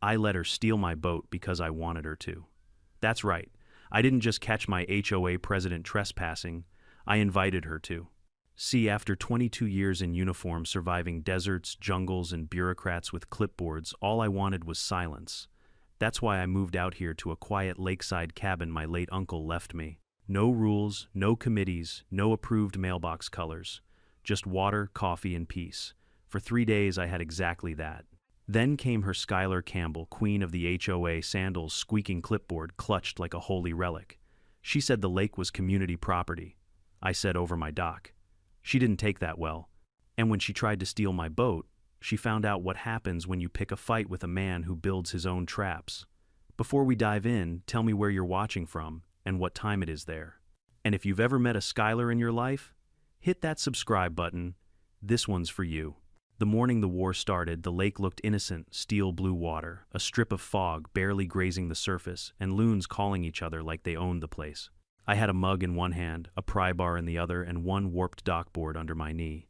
I let her steal my boat because I wanted her to. That's right. I didn't just catch my HOA president trespassing, I invited her to. See, after 22 years in uniform surviving deserts, jungles, and bureaucrats with clipboards, all I wanted was silence. That's why I moved out here to a quiet lakeside cabin my late uncle left me. No rules, no committees, no approved mailbox colors. Just water, coffee, and peace. For 3 days I had exactly that. Then came her Skylar Campbell, queen of the HOA, sandals, squeaking clipboard clutched like a holy relic. She said the lake was community property. I said over my dock. She didn't take that well. And when she tried to steal my boat, she found out what happens when you pick a fight with a man who builds his own traps. Before we dive in, tell me where you're watching from and what time it is there. And if you've ever met a Skylar in your life, hit that subscribe button. This one's for you. The morning the war started, the lake looked innocent, steel blue water, a strip of fog barely grazing the surface, and loons calling each other like they owned the place. I had a mug in one hand, a pry bar in the other, and one warped dockboard under my knee.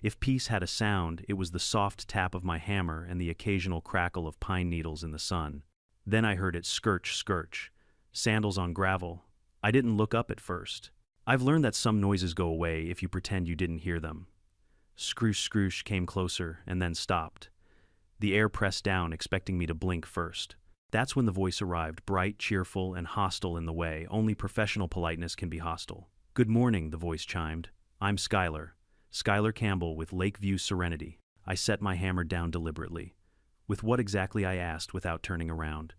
If peace had a sound, it was the soft tap of my hammer and the occasional crackle of pine needles in the sun. Then I heard it skirch, skirch. Sandals on gravel. I didn't look up at first. I've learned that some noises go away if you pretend you didn't hear them. Scroosh, scroosh came closer and then stopped. The air pressed down, expecting me to blink first. That's when the voice arrived, bright, cheerful, and hostile in the way only professional politeness can be hostile. Good morning, the voice chimed. I'm Skylar. Skylar Campbell with Lakeview Serenity. I set my hammer down deliberately. With what exactly, I asked without turning around.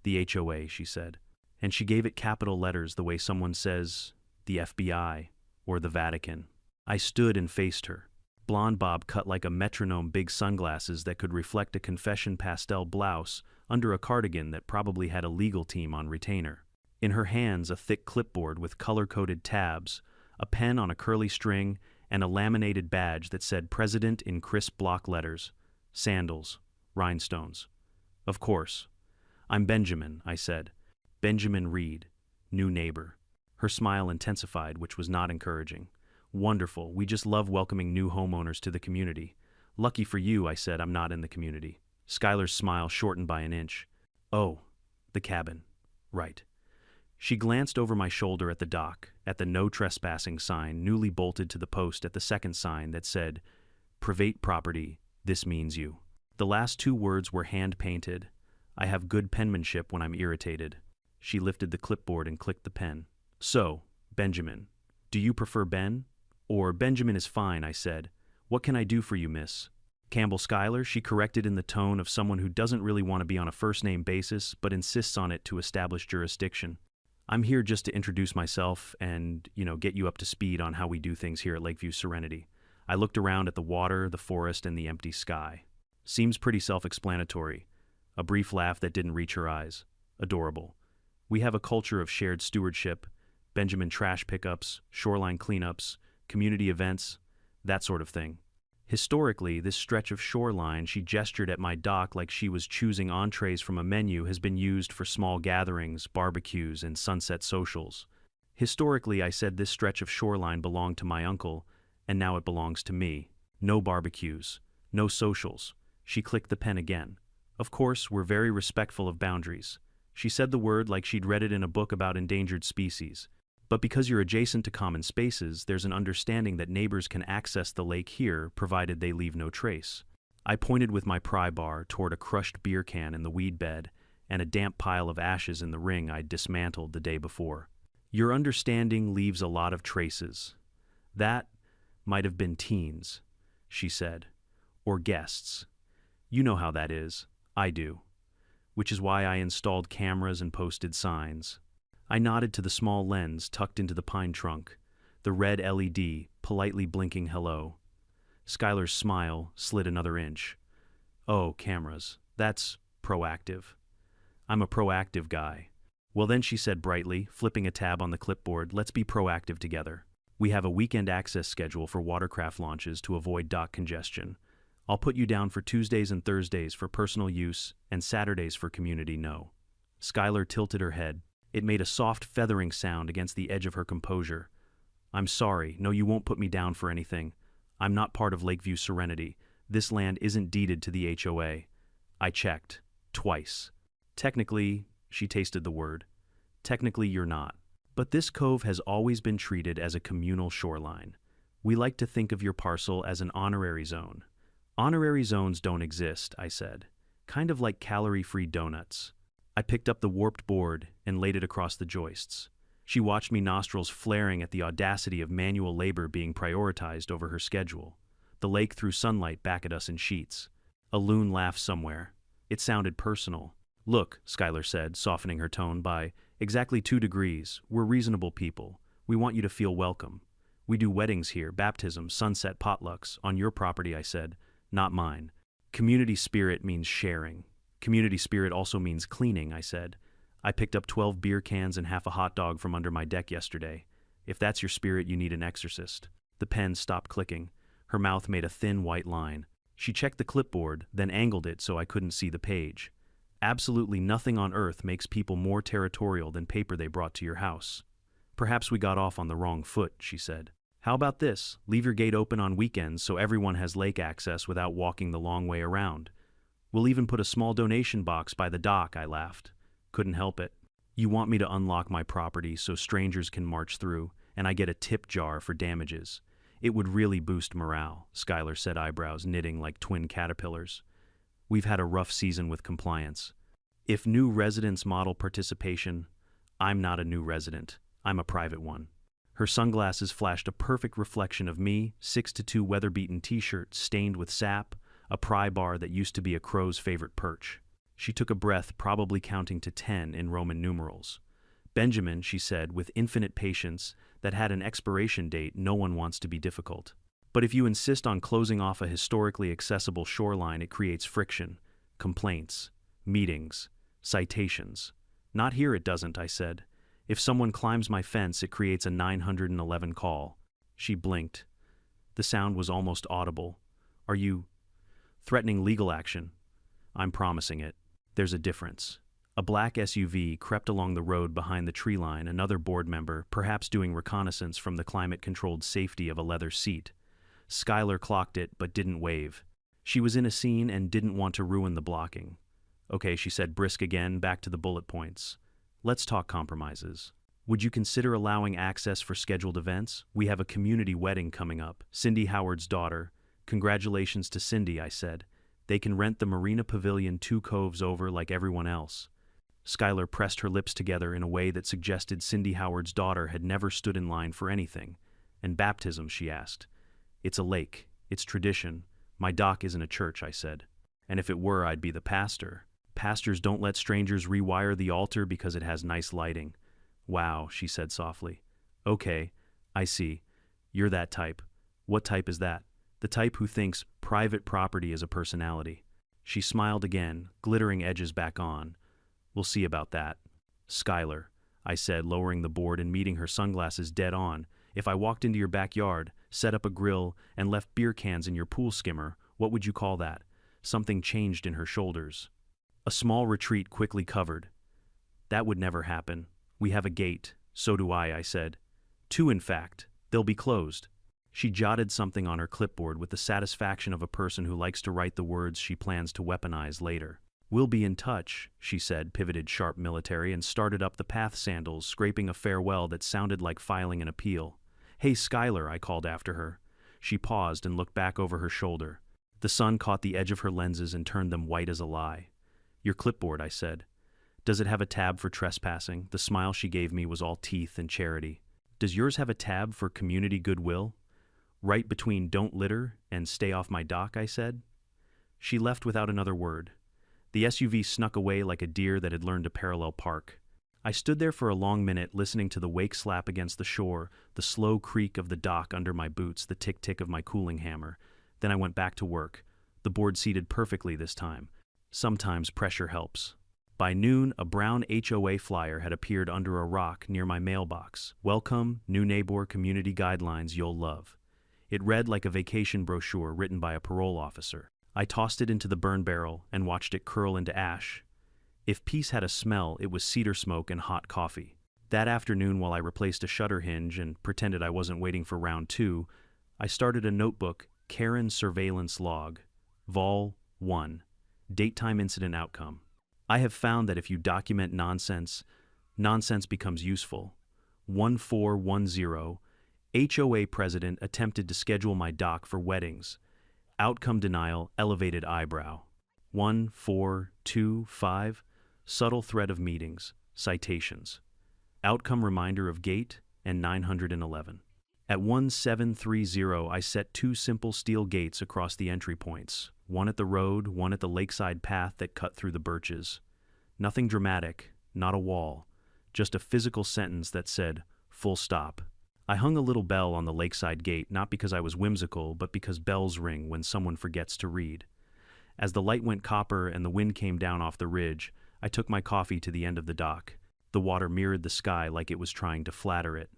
The HOA, she said. And she gave it capital letters the way someone says, the FBI, or the Vatican. I stood and faced her. Blonde bob cut like a metronome, big sunglasses that could reflect a confession pastel blouse under a cardigan that probably had a legal team on retainer. In her hands, a thick clipboard with color-coded tabs, a pen on a curly string, and a laminated badge that said President in crisp block letters. Sandals. Rhinestones. Of course. I'm Benjamin, I said. Benjamin Reed. New neighbor. Her smile intensified, which was not encouraging. Wonderful. We just love welcoming new homeowners to the community. Lucky for you, I said, I'm not in the community. Skylar's smile shortened by an inch. Oh, the cabin. Right. She glanced over my shoulder at the dock, at the no trespassing sign newly bolted to the post at the second sign that said, Private property, this means you. The last 2 words were hand-painted. I have good penmanship when I'm irritated. She lifted the clipboard and clicked the pen. So, Benjamin. Do you prefer Ben? Or Benjamin is fine, I said. What can I do for you, miss? Campbell Skylar, she corrected in the tone of someone who doesn't really want to be on a first-name basis, but insists on it to establish jurisdiction. I'm here just to introduce myself and, get you up to speed on how we do things here at Lakeview Serenity. I looked around at the water, the forest, and the empty sky. Seems pretty self-explanatory. A brief laugh that didn't reach her eyes. Adorable. We have a culture of shared stewardship, Benjamin trash pickups, shoreline cleanups, community events, that sort of thing. Historically, this stretch of shoreline, she gestured at my dock like she was choosing entrees from a menu, has been used for small gatherings, barbecues, and sunset socials. Historically, I said this stretch of shoreline belonged to my uncle, and now it belongs to me. No barbecues. No socials. She clicked the pen again. Of course, we're very respectful of boundaries. She said the word like she'd read it in a book about endangered species. But because you're adjacent to common spaces, there's an understanding that neighbors can access the lake here, provided they leave no trace. I pointed with my pry bar toward a crushed beer can in the weed bed and a damp pile of ashes in the ring I'd dismantled the day before. Your understanding leaves a lot of traces. That might have been teens, she said. Or guests. You know how that is. I do. Which is why I installed cameras and posted signs. I nodded to the small lens tucked into the pine trunk, the red LED politely blinking hello. Skylar's smile slid another inch. Oh, cameras. That's proactive. I'm a proactive guy. Well then, she said brightly, flipping a tab on the clipboard, let's be proactive together. We have a weekend access schedule for watercraft launches to avoid dock congestion. I'll put you down for Tuesdays and Thursdays for personal use and Saturdays for community no. Skylar tilted her head. It made a soft feathering sound against the edge of her composure. I'm sorry. No, you won't put me down for anything. I'm not part of Lakeview Serenity. This land isn't deeded to the HOA. I checked. Twice. Technically, she tasted the word. Technically, you're not. But this cove has always been treated as a communal shoreline. We like to think of your parcel as an honorary zone. Honorary zones don't exist, I said. Kind of like calorie-free donuts. I picked up the warped board and laid it across the joists. She watched me, nostrils flaring at the audacity of manual labor being prioritized over her schedule. The lake threw sunlight back at us in sheets. A loon laughed somewhere. It sounded personal. Look, Skylar said, softening her tone, by exactly 2 degrees, we're reasonable people. We want you to feel welcome. We do weddings here, baptisms, sunset potlucks, on your property, I said, not mine. Community spirit means sharing. Community spirit also means cleaning, I said. I picked up 12 beer cans and half a hot dog from under my deck yesterday. If that's your spirit, you need an exorcist. The pen stopped clicking. Her mouth made a thin white line. She checked the clipboard, then angled it so I couldn't see the page. Absolutely nothing on earth makes people more territorial than paper they brought to your house. Perhaps we got off on the wrong foot, she said. How about this? Leave your gate open on weekends so everyone has lake access without walking the long way around. We'll even put a small donation box by the dock, I laughed. Couldn't help it. You want me to unlock my property so strangers can march through, and I get a tip jar for damages. It would really boost morale, Skylar said, eyebrows knitting like twin caterpillars. We've had a rough season with compliance. If new residents model participation, I'm not a new resident. I'm a private one. Her sunglasses flashed a perfect reflection of me, 6'2" weather-beaten t-shirt stained with sap, a pry bar that used to be a crow's favorite perch. She took a breath, probably counting to 10 in Roman numerals. Benjamin, she said, with infinite patience, that had an expiration date. No one wants to be difficult. But if you insist on closing off a historically accessible shoreline, it creates friction, complaints, meetings, citations. Not here, it doesn't, I said. If someone climbs my fence, it creates a 911 call. She blinked. The sound was almost audible. Are you threatening legal action? I'm promising it. There's a difference. A black SUV crept along the road behind the tree line, another board member, perhaps doing reconnaissance from the climate-controlled safety of a leather seat. Skylar clocked it, but didn't wave. She was in a scene and didn't want to ruin the blocking. Okay, she said, brisk again, back to the bullet points. Let's talk compromises. Would you consider allowing access for scheduled events? We have a community wedding coming up. Cindy Howard's daughter. Congratulations to Cindy, I said. They can rent the Marina Pavilion 2 coves over like everyone else. Skylar pressed her lips together in a way that suggested Cindy Howard's daughter had never stood in line for anything. And baptism, she asked. It's a lake. It's tradition. My dock isn't a church, I said. And if it were, I'd be the pastor. Pastors don't let strangers rewire the altar because it has nice lighting. Wow, she said softly. Okay, I see. You're that type. What type is that? The type who thinks private property is a personality. She smiled again, glittering edges back on. We'll see about that. Skylar, I said, lowering the board and meeting her sunglasses dead on. If I walked into your backyard, set up a grill, and left beer cans in your pool skimmer, what would you call that? Something changed in her shoulders. A small retreat quickly covered. That would never happen. We have a gate. So do I said. 2, in fact. They'll be closed. She jotted something on her clipboard with the satisfaction of a person who likes to write the words she plans to weaponize later. We'll be in touch, she said, pivoted sharp military, and started up the path sandals, scraping a farewell that sounded like filing an appeal. Hey, Skylar, I called after her. She paused and looked back over her shoulder. The sun caught the edge of her lenses and turned them white as a lie. Your clipboard, I said. Does it have a tab for trespassing? The smile she gave me was all teeth and charity. Does yours have a tab for community goodwill? Right between don't litter and stay off my dock, I said. She left without another word. The SUV snuck away like a deer that had learned to parallel park. I stood there for a long minute, listening to the wake slap against the shore, the slow creak of the dock under my boots, the tick-tick of my cooling hammer. Then I went back to work. The board seated perfectly this time. Sometimes pressure helps. By noon, a brown HOA flyer had appeared under a rock near my mailbox. Welcome, new neighbor community guidelines you'll love. It read like a vacation brochure written by a parole officer. I tossed it into the burn barrel and watched it curl into ash. If peace had a smell, it was cedar smoke and hot coffee. That afternoon, while I replaced a shutter hinge and pretended I wasn't waiting for round 2, I started a notebook, Karen Surveillance Log, Vol. 1, Date Time Incident Outcome. I have found that if you document nonsense, nonsense becomes useful. 1410, HOA president attempted to schedule my doc for weddings. Outcome denial, elevated eyebrow. 1425, subtle threat of meetings, citations. Outcome reminder of gate, and 911. At 1730, I set two simple steel gates across the entry points, one at the road, one at the lakeside path that cut through the birches. Nothing dramatic, not a wall, just a physical sentence that said, full stop. I hung a little bell on the lakeside gate, not because I was whimsical, but because bells ring when someone forgets to read. As the light went copper and the wind came down off the ridge, I took my coffee to the end of the dock. The water mirrored the sky like it was trying to flatter it.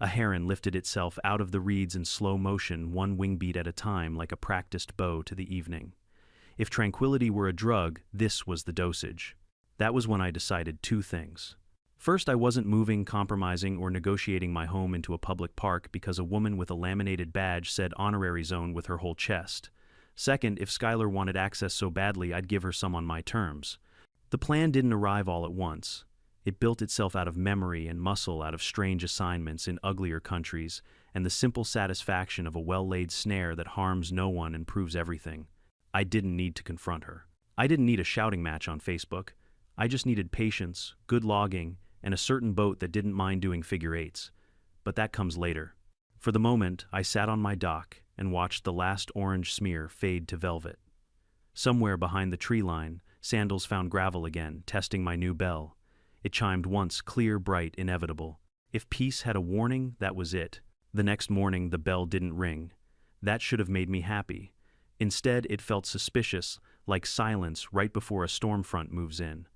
A heron lifted itself out of the reeds in slow motion, one wing beat at a time, like a practiced bow to the evening. If tranquility were a drug, this was the dosage. That was when I decided two things. First, I wasn't moving, compromising, or negotiating my home into a public park because a woman with a laminated badge said honorary zone with her whole chest. Second, if Skylar wanted access so badly, I'd give her some on my terms. The plan didn't arrive all at once. It built itself out of memory and muscle, out of strange assignments in uglier countries, and the simple satisfaction of a well-laid snare that harms no one and proves everything. I didn't need to confront her. I didn't need a shouting match on Facebook. I just needed patience, good logging, and a certain boat that didn't mind doing figure eights. But that comes later. For the moment, I sat on my dock and watched the last orange smear fade to velvet. Somewhere behind the tree line, sandals found gravel again, testing my new bell. It chimed once, clear, bright, inevitable. If peace had a warning, that was it. The next morning, the bell didn't ring. That should have made me happy. Instead, it felt suspicious, like silence right before a storm front moves in.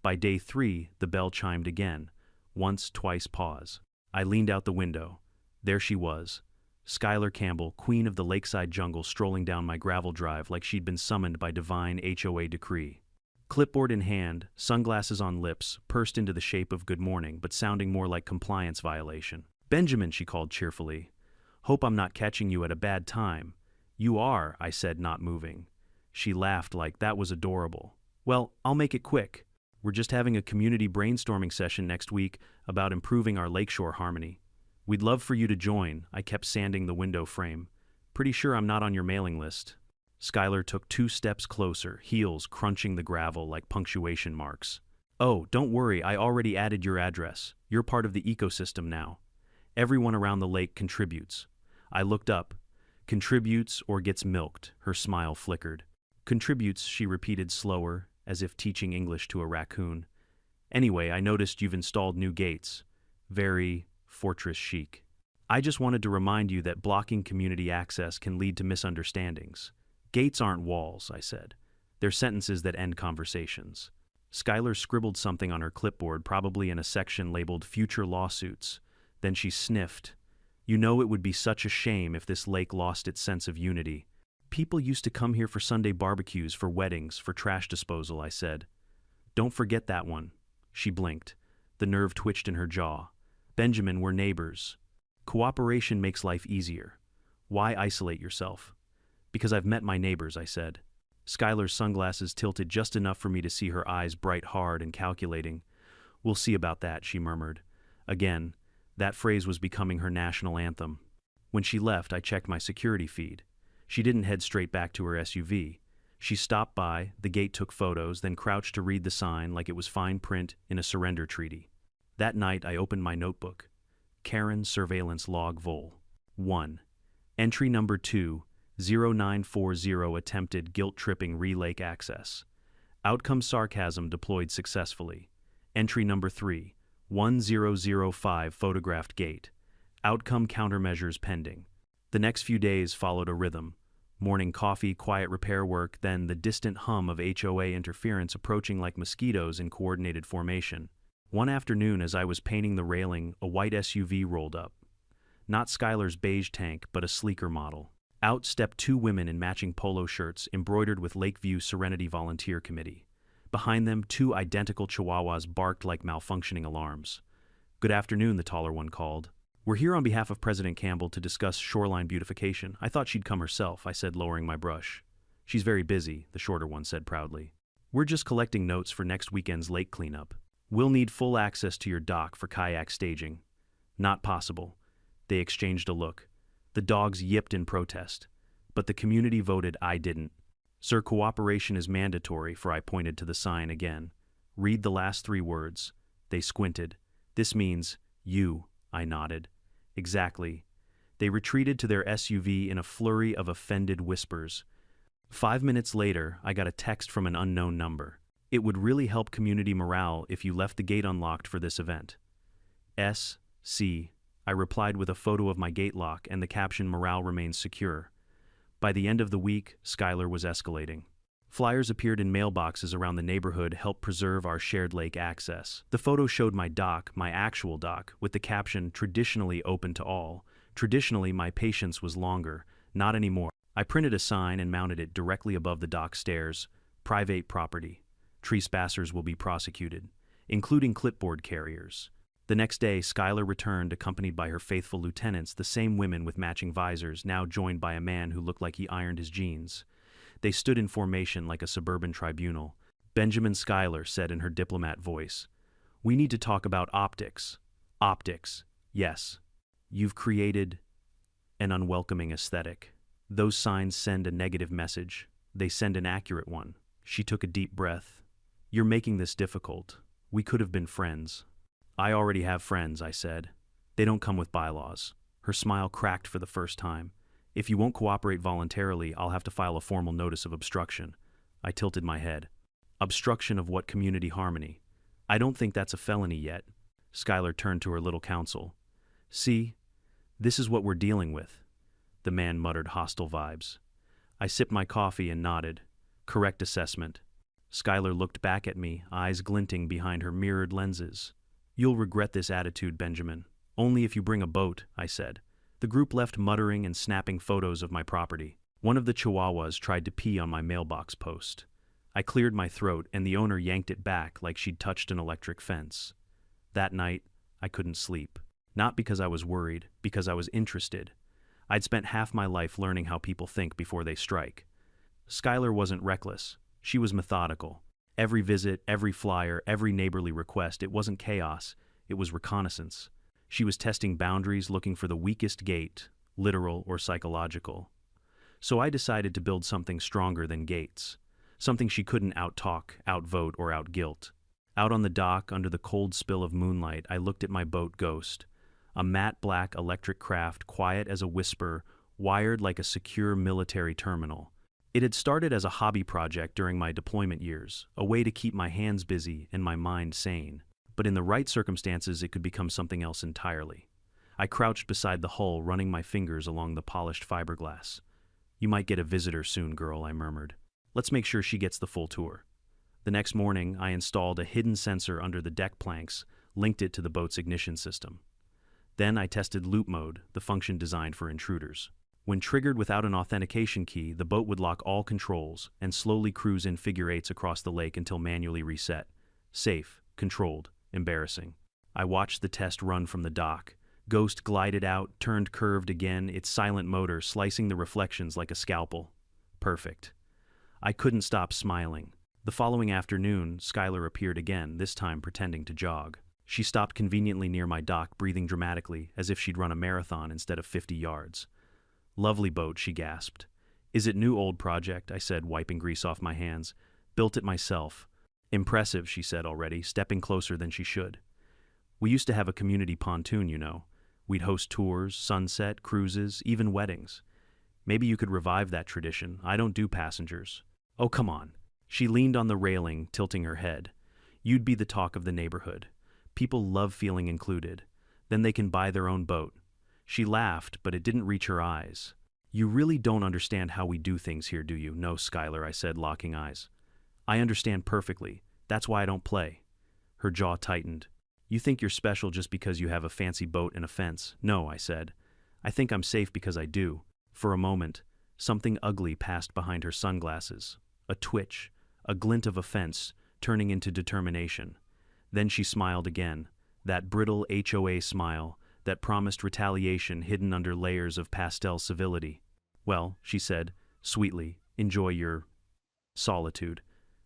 By day 3, the bell chimed again. Once, twice, pause. I leaned out the window. There she was. Skylar Campbell, queen of the lakeside jungle, strolling down my gravel drive like she'd been summoned by divine HOA decree. Clipboard in hand, sunglasses on lips, pursed into the shape of good morning, but sounding more like compliance violation. "Benjamin," she called cheerfully. "Hope I'm not catching you at a bad time." "You are," I said, not moving. She laughed like that was adorable. "Well, I'll make it quick. We're just having a community brainstorming session next week about improving our lakeshore harmony. We'd love for you to join." I kept sanding the window frame. "Pretty sure I'm not on your mailing list." Skylar took 2 steps closer, heels crunching the gravel like punctuation marks. "Oh, don't worry, I already added your address. You're part of the ecosystem now. Everyone around the lake contributes." I looked up. "Contributes or gets milked," her smile flickered. "Contributes," she repeated slower, as if teaching English to a raccoon. "Anyway, I noticed you've installed new gates. Very fortress chic. I just wanted to remind you that blocking community access can lead to misunderstandings. Gates aren't walls," I said. "They're sentences that end conversations." Skylar scribbled something on her clipboard, probably in a section labeled Future Lawsuits. Then she sniffed. "You know, it would be such a shame if this lake lost its sense of unity. People used to come here for Sunday barbecues, for weddings, for trash disposal," I said. "Don't forget that one." She blinked. The nerve twitched in her jaw. "Benjamin, we're neighbors. Cooperation makes life easier. Why isolate yourself?" "Because I've met my neighbors," I said. Skylar's sunglasses tilted just enough for me to see her eyes bright, hard, and calculating. "We'll see about that," she murmured. Again, that phrase was becoming her national anthem. When she left, I checked my security feed. She didn't head straight back to her SUV. She stopped by, the gate took photos, then crouched to read the sign like it was fine print in a surrender treaty. That night, I opened my notebook. Karen Surveillance Log Vol. 1. Entry number 2, 0940 attempted guilt-tripping relake access. Outcome sarcasm deployed successfully. Entry number 3, 1005 photographed gate. Outcome countermeasures pending. The next few days followed a rhythm. Morning coffee, quiet repair work, then the distant hum of HOA interference approaching like mosquitoes in coordinated formation. One afternoon, as I was painting the railing, a white SUV rolled up. Not Skylar's beige tank, but a sleeker model. Out stepped 2 women in matching polo shirts embroidered with Lakeview Serenity Volunteer Committee. Behind them, 2 identical chihuahuas barked like malfunctioning alarms. "Good afternoon," the taller one called. "We're here on behalf of President Campbell to discuss shoreline beautification. I thought she'd come herself," I said, lowering my brush. "She's very busy," the shorter one said proudly. We're just collecting notes for next weekend's lake cleanup. We'll need full access to your dock for kayak staging. Not possible. They exchanged a look. The dogs yipped in protest. But the community voted I didn't. Sir, cooperation is mandatory, for I pointed to the sign again. Read the last 3 words. They squinted. This means, you, I nodded. Exactly. They retreated to their SUV in a flurry of offended whispers. 5 minutes later, I got a text from an unknown number. It would really help community morale if you left the gate unlocked for this event. S.C. I replied with a photo of my gate lock and the caption, morale remains secure. By the end of the week, Skylar was escalating. Flyers appeared in mailboxes around the neighborhood, help preserve our shared lake access. The photo showed my dock, my actual dock, with the caption, traditionally open to all. Traditionally, my patience was longer, not anymore. I printed a sign and mounted it directly above the dock stairs. Private property. Trespassers will be prosecuted, including clipboard carriers. The next day, Skylar returned, accompanied by her faithful lieutenants, the same women with matching visors, now joined by a man who looked like he ironed his jeans. They stood in formation like a suburban tribunal. Benjamin Schuyler said in her diplomat voice, "We need to talk about optics." Optics, yes. You've created an unwelcoming aesthetic. Those signs send a negative message. They send an accurate one. She took a deep breath. You're making this difficult. We could have been friends. I already have friends, I said. They don't come with bylaws. Her smile cracked for the first time. If you won't cooperate voluntarily, I'll have to file a formal notice of obstruction. I tilted my head. Obstruction of what? Community harmony? I don't think that's a felony yet. Skylar turned to her little counsel. See, this is what we're dealing with. The man muttered hostile vibes. I sipped my coffee and nodded. Correct assessment. Skylar looked back at me, eyes glinting behind her mirrored lenses. You'll regret this attitude, Benjamin. Only if you bring a boat, I said. The group left muttering and snapping photos of my property. One of the chihuahuas tried to pee on my mailbox post. I cleared my throat and the owner yanked it back like she'd touched an electric fence. That night, I couldn't sleep. Not because I was worried, because I was interested. I'd spent half my life learning how people think before they strike. Skylar wasn't reckless. She was methodical. Every visit, every flyer, every neighborly request, it wasn't chaos, it was reconnaissance. She was testing boundaries, looking for the weakest gate, literal or psychological. So I decided to build something stronger than gates, something she couldn't out-talk, outvote, or out-guilt. Out on the dock, under the cold spill of moonlight, I looked at my boat Ghost, a matte black electric craft, quiet as a whisper, wired like a secure military terminal. It had started as a hobby project during my deployment years, a way to keep my hands busy and my mind sane. But in the right circumstances, it could become something else entirely. I crouched beside the hull, running my fingers along the polished fiberglass. You might get a visitor soon, girl, I murmured. Let's make sure she gets the full tour. The next morning, I installed a hidden sensor under the deck planks, linked it to the boat's ignition system. Then I tested loop mode, the function designed for intruders. When triggered without an authentication key, the boat would lock all controls and slowly cruise in figure eights across the lake until manually reset. Safe, controlled, embarrassing. I watched the test run from the dock. Ghost glided out, turned curved again, its silent motor slicing the reflections like a scalpel. Perfect. I couldn't stop smiling. The following afternoon, Skylar appeared again, this time pretending to jog. She stopped conveniently near my dock, breathing dramatically, as if she'd run a marathon instead of 50 yards. Lovely boat, she gasped. Is it new old project? I said, wiping grease off my hands. Built it myself. Impressive, she said already, stepping closer than she should. We used to have a community pontoon, you know. We'd host tours, sunset, cruises, even weddings. Maybe you could revive that tradition. I don't do passengers. Oh, come on. She leaned on the railing, tilting her head. You'd be the talk of the neighborhood. People love feeling included. Then they can buy their own boat. She laughed, but it didn't reach her eyes. You really don't understand how we do things here, do you? No, Skylar, I said, locking eyes. I understand perfectly. That's why I don't play. Her jaw tightened. You think you're special just because you have a fancy boat and a fence. No, I said. I think I'm safe because I do. For a moment, something ugly passed behind her sunglasses. A twitch, a glint of offense, turning into determination. Then she smiled again, that brittle HOA smile that promised retaliation hidden under layers of pastel civility. Well, she said, sweetly, enjoy your solitude.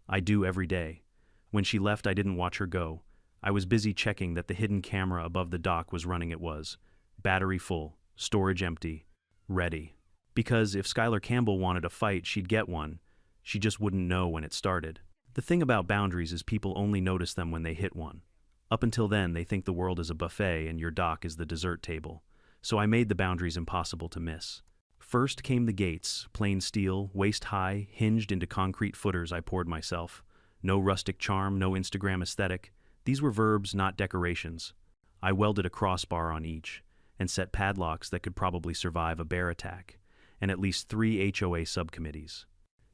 I do every day. When she left, I didn't watch her go. I was busy checking that the hidden camera above the dock was running. It was. Battery full, storage empty, ready. Because if Skylar Campbell wanted a fight, she'd get one. She just wouldn't know when it started. The thing about boundaries is people only notice them when they hit one. Up until then, they think the world is a buffet and your dock is the dessert table. So I made the boundaries impossible to miss. First came the gates, plain steel, waist-high, hinged into concrete footers I poured myself. No rustic charm, no Instagram aesthetic. These were verbs, not decorations. I welded a crossbar on each, and set padlocks that could probably survive a bear attack, and at least 3 HOA subcommittees.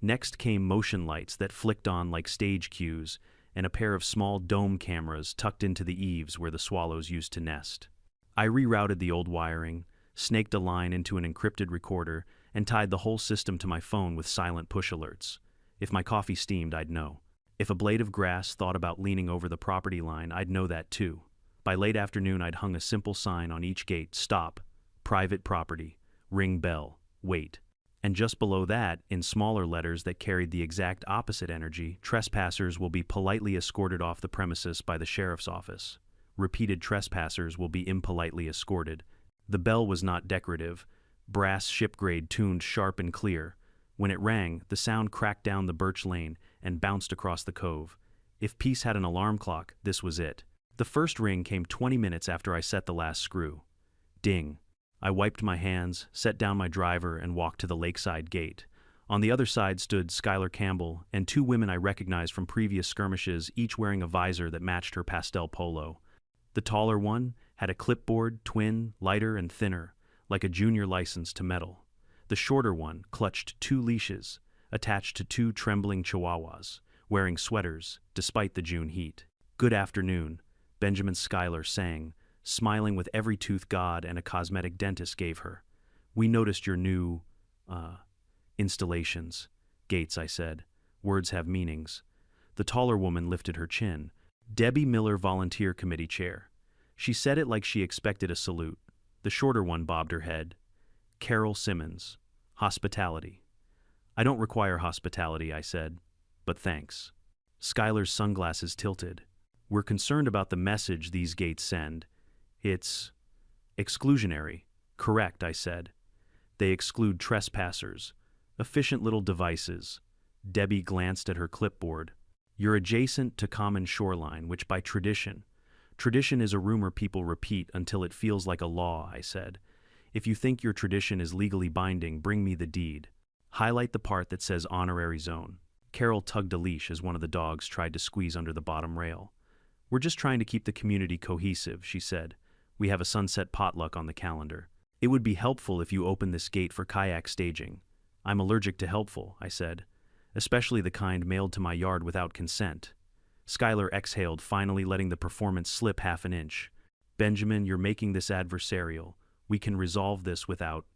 Next came motion lights that flicked on like stage cues, and a pair of small dome cameras tucked into the eaves where the swallows used to nest. I rerouted the old wiring, snaked a line into an encrypted recorder, and tied the whole system to my phone with silent push alerts. If my coffee steamed, I'd know. If a blade of grass thought about leaning over the property line, I'd know that too. By late afternoon, I'd hung a simple sign on each gate: stop, private property, ring bell, wait. And just below that, in smaller letters that carried the exact opposite energy, trespassers will be politely escorted off the premises by the sheriff's office. Repeated trespassers will be impolitely escorted. The bell was not decorative, brass shipgrade tuned sharp and clear. When it rang, the sound cracked down the birch lane and bounced across the cove. If peace had an alarm clock, this was it. The first ring came 20 minutes after I set the last screw. Ding. I wiped my hands, set down my driver, and walked to the lakeside gate. On the other side stood Skylar Campbell and 2 women I recognized from previous skirmishes, each wearing a visor that matched her pastel polo. The taller one had a clipboard, twin, lighter and thinner, like a junior license to meddle. The shorter one clutched 2 leashes, attached to 2 trembling chihuahuas, wearing sweaters, despite the June heat. "Good afternoon," Benjamin Schuyler sang, smiling with every tooth God and a cosmetic dentist gave her. "We noticed your new, installations." "Gates," I said. "Words have meanings." The taller woman lifted her chin. Debbie Miller, Volunteer Committee Chair. She said it like she expected a salute. The shorter one bobbed her head. "Carol Simmons, Hospitality." "I don't require hospitality," I said, "but thanks." Schuyler's sunglasses tilted. "We're concerned about the message these gates send. It's exclusionary." "Correct," I said. "They exclude trespassers. Efficient little devices." Debbie glanced at her clipboard. "You're adjacent to common shoreline, which by tradition is a rumor people repeat until it feels like a law," I said. "If you think your tradition is legally binding, bring me the deed. Highlight the part that says honorary zone." Carol tugged a leash as one of the dogs tried to squeeze under the bottom rail. "We're just trying to keep the community cohesive," she said. "We have a sunset potluck on the calendar. It would be helpful if you open this gate for kayak staging." "I'm allergic to helpful," I said, "especially the kind mailed to my yard without consent." Schuyler exhaled, finally letting the performance slip half an inch. "Benjamin, you're making this adversarial. We can resolve this without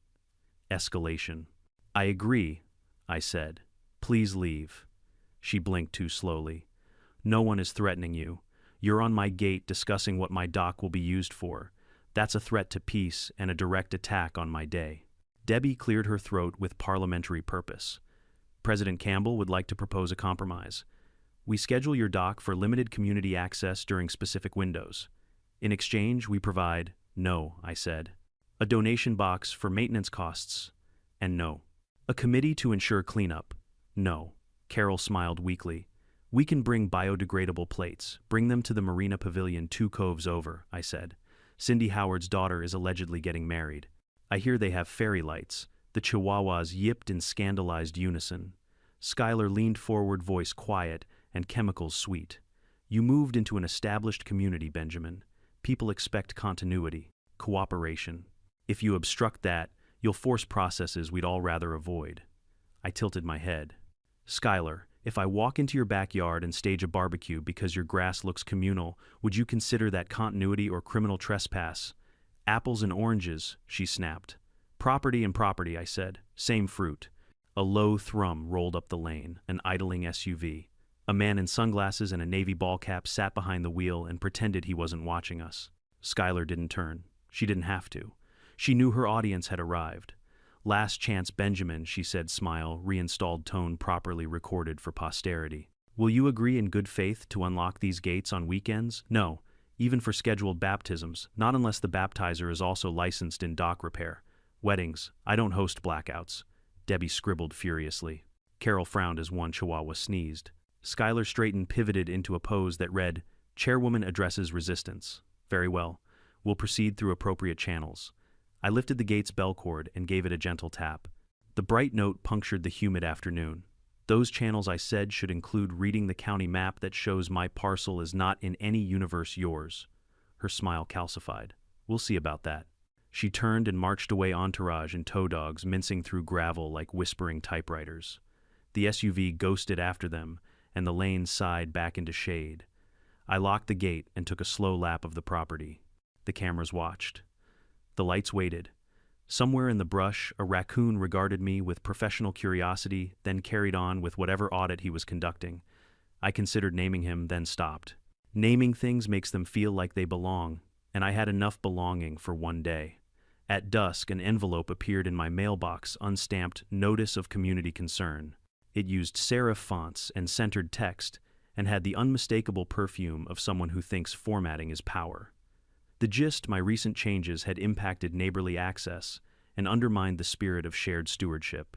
escalation." "I agree," I said. "Please leave." She blinked too slowly. "No one is threatening you. You're on my gate discussing what my dock will be used for. That's a threat to peace and a direct attack on my day." Debbie cleared her throat with parliamentary purpose. "President Campbell would like to propose a compromise. We schedule your dock for limited community access during specific windows. In exchange, we provide—" "No," I said. "A donation box for maintenance costs." And no. "A committee to ensure cleanup." No. Carol smiled weakly. "We can bring biodegradable plates. Bring them to the Marina Pavilion 2 coves over," I said. "Cindy Howard's daughter is allegedly getting married. I hear they have fairy lights." The chihuahuas yipped in scandalized unison. Schuyler leaned forward, voice quiet and chemicals sweet. "You moved into an established community, Benjamin. People expect continuity, cooperation. If you obstruct that, you'll force processes we'd all rather avoid." I tilted my head. "Schuyler, if I walk into your backyard and stage a barbecue because your grass looks communal, would you consider that continuity or criminal trespass?" "Apples and oranges," she snapped. "Property and property," I said. "Same fruit." A low thrum rolled up the lane, an idling SUV. A man in sunglasses and a navy ball cap sat behind the wheel and pretended he wasn't watching us. Schuyler didn't turn. She didn't have to. She knew her audience had arrived. "Last chance, Benjamin," she said, smile, reinstalled tone properly recorded for posterity. Will you agree in good faith to unlock these gates on weekends? No, even for scheduled baptisms, not unless the baptizer is also licensed in dock repair. Weddings, I don't host blackouts. Debbie scribbled furiously. Carol frowned as one chihuahua sneezed. Schuyler straightened, pivoted into a pose that read, Chairwoman addresses resistance. Very well. We'll proceed through appropriate channels. I lifted the gate's bell cord and gave it a gentle tap. The bright note punctured the humid afternoon. Those channels, I said, should include reading the county map that shows my parcel is not in any universe yours. Her smile calcified. We'll see about that. She turned and marched away, entourage and tow dogs mincing through gravel like whispering typewriters. The SUV ghosted after them, and the lane sighed back into shade. I locked the gate and took a slow lap of the property. The cameras watched. The lights waited. Somewhere in the brush, a raccoon regarded me with professional curiosity, then carried on with whatever audit he was conducting. I considered naming him, then stopped. Naming things makes them feel like they belong, and I had enough belonging for one day. At dusk, an envelope appeared in my mailbox, unstamped Notice of Community Concern. It used serif fonts and centered text, and had the unmistakable perfume of someone who thinks formatting is power. The gist: my recent changes had impacted neighborly access and undermined the spirit of shared stewardship.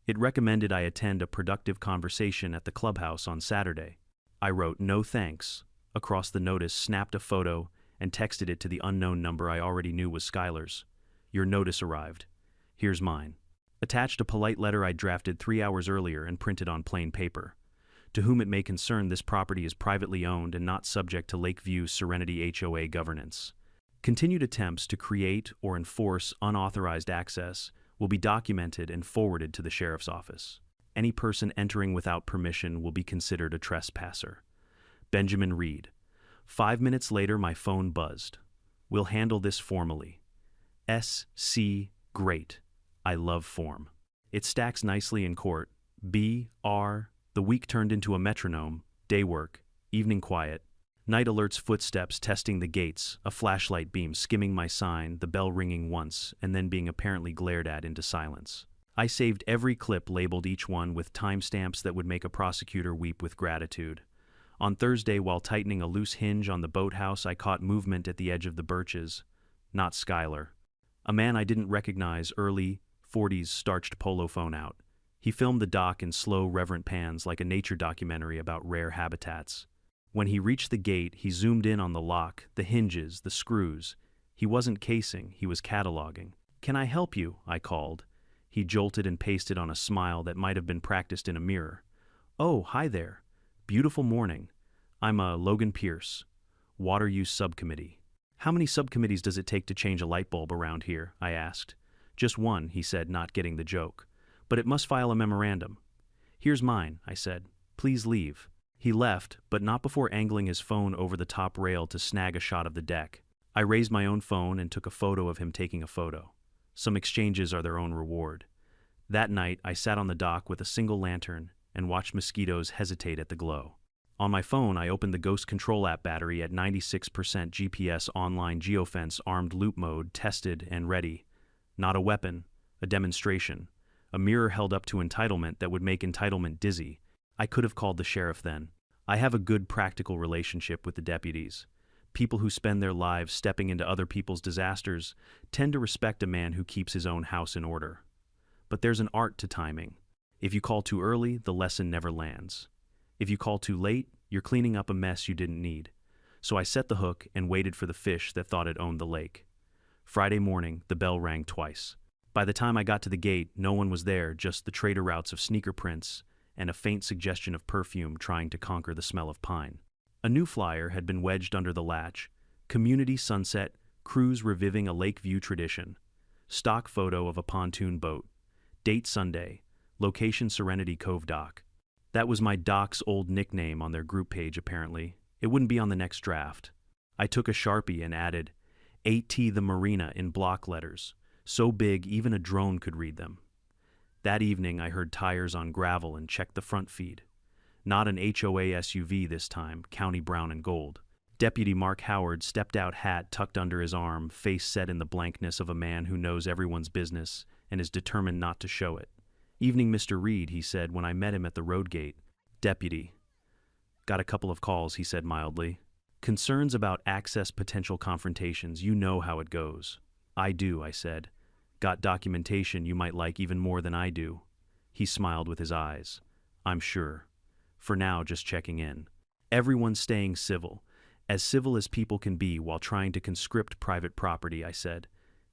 It recommended I attend a productive conversation at the clubhouse on Saturday. I wrote "no thanks" across the notice, snapped a photo, and texted it to the unknown number I already knew was Schuyler's. Your notice arrived. Here's mine. Attached a polite letter I drafted 3 hours earlier and printed on plain paper. To whom it may concern, this property is privately owned and not subject to Lakeview Serenity HOA governance. Continued attempts to create or enforce unauthorized access will be documented and forwarded to the sheriff's office. Any person entering without permission will be considered a trespasser. Benjamin Reed. 5 minutes later, my phone buzzed. We'll handle this formally. S.C. Great. I love form. It stacks nicely in court. B.R. The week turned into a metronome. Day work, evening quiet. Night alerts, footsteps testing the gates, a flashlight beam skimming my sign, the bell ringing once, and then being apparently glared at into silence. I saved every clip, labeled each one with timestamps that would make a prosecutor weep with gratitude. On Thursday, while tightening a loose hinge on the boathouse, I caught movement at the edge of the birches. Not Schuyler. A man I didn't recognize, early 40s, starched polo phone out. He filmed the dock in slow, reverent pans like a nature documentary about rare habitats. When he reached the gate, he zoomed in on the lock, the hinges, the screws. He wasn't casing, he was cataloging. Can I help you? I called. He jolted and pasted on a smile that might have been practiced in a mirror. Oh, hi there. Beautiful morning. I'm Logan Pierce, Water Use Subcommittee. How many subcommittees does it take to change a light bulb around here? I asked. Just one, he said, not getting the joke. But it must file a memorandum. Here's mine, I said. Please leave. He left, but not before angling his phone over the top rail to snag a shot of the deck. I raised my own phone and took a photo of him taking a photo. Some exchanges are their own reward. That night, I sat on the dock with a single lantern and watched mosquitoes hesitate at the glow. On my phone, I opened the Ghost Control app, battery at 96% GPS, online geofence, armed loop mode, tested and ready. Not a weapon, a demonstration. A mirror held up to entitlement that would make entitlement dizzy. I could have called the sheriff then. I have a good practical relationship with the deputies. People who spend their lives stepping into other people's disasters tend to respect a man who keeps his own house in order. But there's an art to timing. If you call too early, the lesson never lands. If you call too late, you're cleaning up a mess you didn't need. So I set the hook and waited for the fish that thought it owned the lake. Friday morning, the bell rang twice. By the time I got to the gate, no one was there, just the trader routes of sneaker prints and a faint suggestion of perfume trying to conquer the smell of pine. A new flyer had been wedged under the latch. Community sunset, cruise reviving a Lakeview tradition. Stock photo of a pontoon boat. Date Sunday. Location Serenity Cove Dock. That was my dock's old nickname on their group page, apparently. It wouldn't be on the next draft. I took a Sharpie and added, AT the Marina in block letters, so big even a drone could read them. That evening, I heard tires on gravel and checked the front feed. Not an HOA SUV this time, county brown and gold. Deputy Mark Howard stepped out, hat tucked under his arm, face set in the blankness of a man who knows everyone's business and is determined not to show it. Evening, Mr. Reed, he said when I met him at the road gate. Deputy. Got a couple of calls, he said mildly. Concerns about access potential confrontations, you know how it goes. I do, I said. Got documentation you might like even more than I do. He smiled with his eyes. I'm sure. For now, just checking in. Everyone's staying civil as people can be while trying to conscript private property, I said.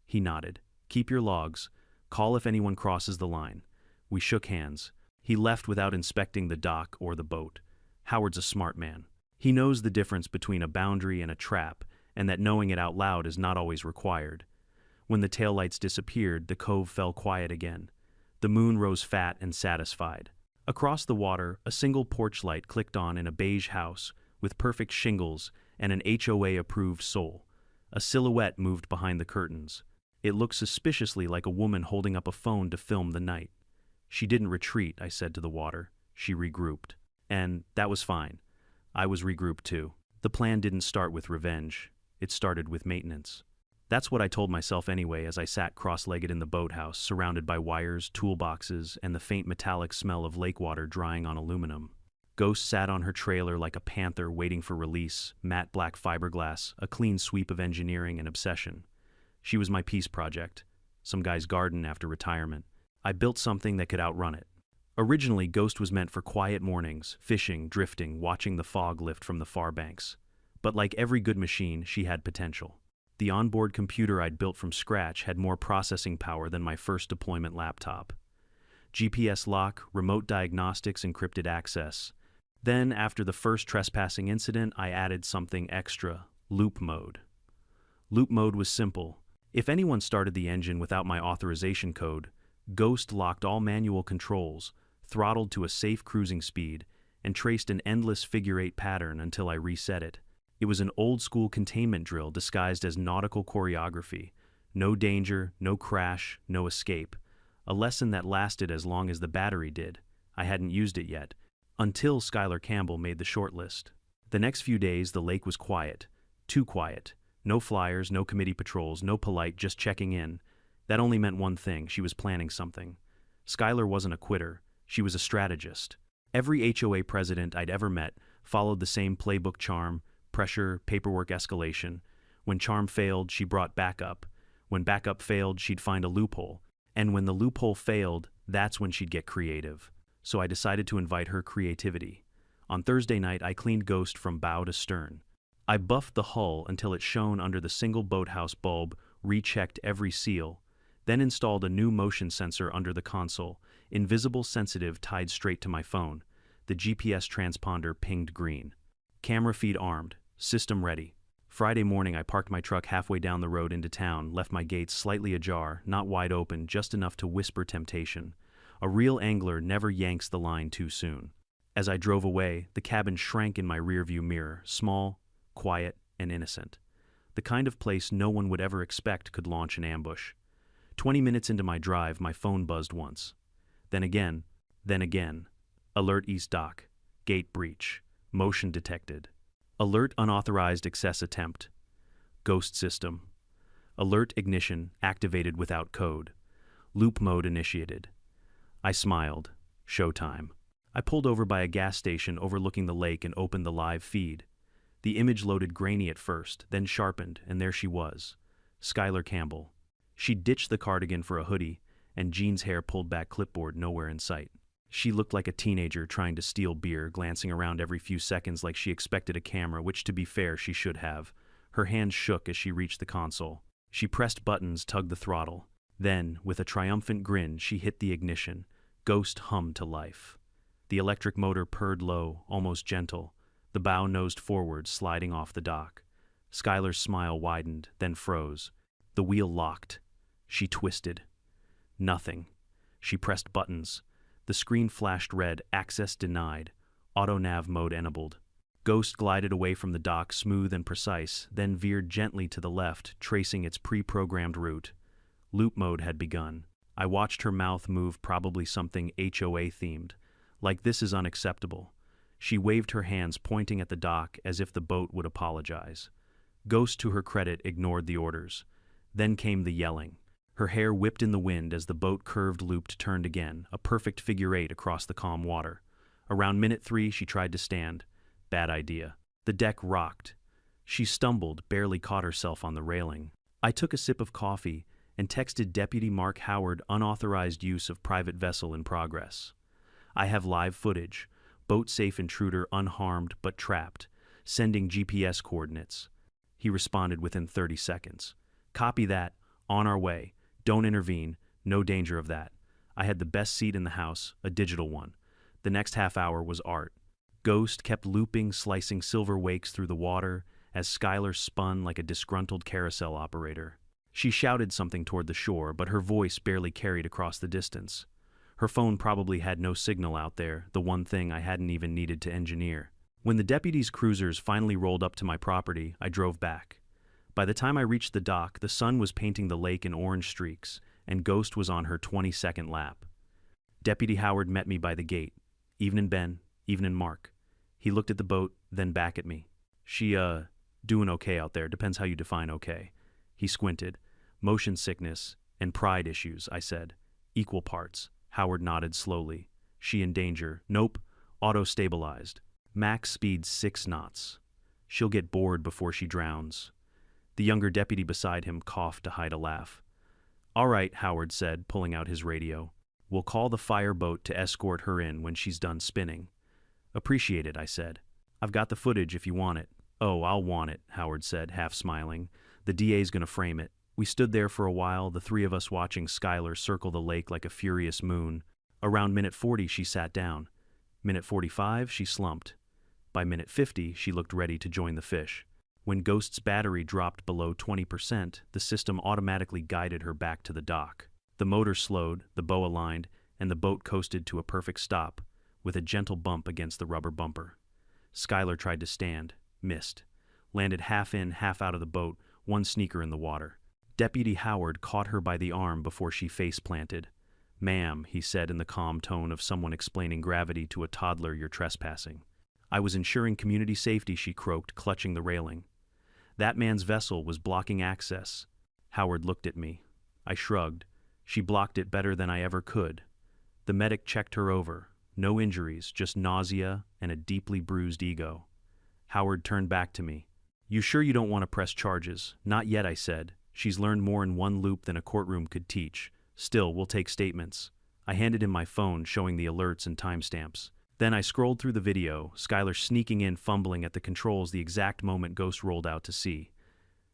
He nodded. Keep your logs. Call if anyone crosses the line. We shook hands. He left without inspecting the dock or the boat. Howard's a smart man. He knows the difference between a boundary and a trap, and that knowing it out loud is not always required. When the taillights disappeared, the cove fell quiet again. The moon rose fat and satisfied. Across the water, a single porch light clicked on in a beige house with perfect shingles and an HOA-approved soul. A silhouette moved behind the curtains. It looked suspiciously like a woman holding up a phone to film the night. She didn't retreat, I said to the water. She regrouped. And that was fine. I was regrouped too. The plan didn't start with revenge. It started with maintenance. That's what I told myself anyway as I sat cross-legged in the boathouse, surrounded by wires, toolboxes, and the faint metallic smell of lake water drying on aluminum. Ghost sat on her trailer like a panther waiting for release, matte black fiberglass, a clean sweep of engineering and obsession. She was my peace project, some guy's garden after retirement. I built something that could outrun it. Originally, Ghost was meant for quiet mornings, fishing, drifting, watching the fog lift from the far banks. But like every good machine, she had potential. The onboard computer I'd built from scratch had more processing power than my first deployment laptop. GPS lock, remote diagnostics, encrypted access. Then, after the first trespassing incident, I added something extra: loop mode. Loop mode was simple. If anyone started the engine without my authorization code, Ghost locked all manual controls, throttled to a safe cruising speed, and traced an endless figure-8 pattern until I reset it. It was an old-school containment drill disguised as nautical choreography. No danger, no crash, no escape. A lesson that lasted as long as the battery did. I hadn't used it yet, until Skylar Campbell made the shortlist. The next few days, the lake was quiet. Too quiet. No flyers, no committee patrols, no polite, just checking in. That only meant one thing: she was planning something. Skylar wasn't a quitter. She was a strategist. Every HOA president I'd ever met followed the same playbook: charm, pressure, paperwork escalation. When charm failed, she brought backup. When backup failed, she'd find a loophole. And when the loophole failed, that's when she'd get creative. So I decided to invite her creativity. On Thursday night, I cleaned Ghost from bow to stern. I buffed the hull until it shone under the single boathouse bulb, rechecked every seal, then installed a new motion sensor under the console, invisible, sensitive, tied straight to my phone. The GPS transponder pinged green. Camera feed armed. System ready. Friday morning, I parked my truck halfway down the road into town, left my gates slightly ajar, not wide open, just enough to whisper temptation. A real angler never yanks the line too soon. As I drove away, the cabin shrank in my rearview mirror, small, quiet, and innocent. The kind of place no one would ever expect could launch an ambush. 20 minutes into my drive, my phone buzzed once. Then again. Alert East Dock. Gate breach. Motion detected. Alert unauthorized access attempt. Ghost system. Alert ignition activated without code. Loop mode initiated. I smiled. Showtime. I pulled over by a gas station overlooking the lake and opened the live feed. The image loaded grainy at first, then sharpened, and there she was. Skylar Campbell. She'd ditched the cardigan for a hoodie, and jeans hair pulled back, clipboard nowhere in sight. She looked like a teenager trying to steal beer, glancing around every few seconds like she expected a camera, which, to be fair, she should have. Her hands shook as she reached the console. She pressed buttons, tugged the throttle. Then, with a triumphant grin, she hit the ignition. Ghost hummed to life. The electric motor purred low, almost gentle. The bow nosed forward, sliding off the dock. Skylar's smile widened, then froze. The wheel locked. She twisted. Nothing. She pressed buttons. The screen flashed red, access denied, auto-nav mode enabled. Ghost glided away from the dock, smooth and precise, then veered gently to the left, tracing its pre-programmed route. Loop mode had begun. I watched her mouth move, probably something HOA-themed. Like, this is unacceptable. She waved her hands, pointing at the dock as if the boat would apologize. Ghost, to her credit, ignored the orders. Then came the yelling. Her hair whipped in the wind as the boat curved, looped, turned again, a perfect figure-8 across the calm water. Around minute 3, she tried to stand. Bad idea. The deck rocked. She stumbled, barely caught herself on the railing. I took a sip of coffee and texted Deputy Mark Howard unauthorized use of private vessel in progress. I have live footage. Boat-safe intruder unharmed but trapped. Sending GPS coordinates. He responded within 30 seconds. Copy that. On our way. Don't intervene. No danger of that. I had the best seat in the house, a digital one. The next half hour was art. Ghost kept looping, slicing silver wakes through the water as Skylar spun like a disgruntled carousel operator. She shouted something toward the shore, but her voice barely carried across the distance. Her phone probably had no signal out there, the one thing I hadn't even needed to engineer. When the deputy's cruisers finally rolled up to my property, I drove back. By the time I reached the dock, the sun was painting the lake in orange streaks, and Ghost was on her 22nd lap. Deputy Howard met me by the gate. Evening, Ben. Evening, Mark. He looked at the boat, then back at me. She, doing okay out there, depends how you define okay. He squinted. Motion sickness and pride issues, I said. Equal parts. Howard nodded slowly. She in danger. Nope. Auto-stabilized. Max speed 6 knots. She'll get bored before she drowns. The younger deputy beside him coughed to hide a laugh. All right, Howard said, pulling out his radio. We'll call the fire boat to escort her in when she's done spinning. Appreciate it, I said. I've got the footage if you want it. Oh, I'll want it, Howard said, half smiling. The DA's gonna frame it. We stood there for a while, the three of us watching Skylar circle the lake like a furious moon. Around minute 40, she sat down. Minute 45, she slumped. By minute 50, she looked ready to join the fish. When Ghost's battery dropped below 20%, the system automatically guided her back to the dock. The motor slowed, the bow aligned, and the boat coasted to a perfect stop, with a gentle bump against the rubber bumper. Skylar tried to stand, missed. Landed half in, half out of the boat, one sneaker in the water. Deputy Howard caught her by the arm before she face-planted. Ma'am, he said in the calm tone of someone explaining gravity to a toddler you're trespassing. I was ensuring community safety, she croaked, clutching the railing. That man's vessel was blocking access. Howard looked at me. I shrugged. She blocked it better than I ever could. The medic checked her over. No injuries, just nausea and a deeply bruised ego. Howard turned back to me. You sure you don't want to press charges? Not yet, I said. She's learned more in one loop than a courtroom could teach. Still, we'll take statements. I handed him my phone, showing the alerts and timestamps. Then I scrolled through the video, Skylar sneaking in, fumbling at the controls the exact moment Ghost rolled out to sea.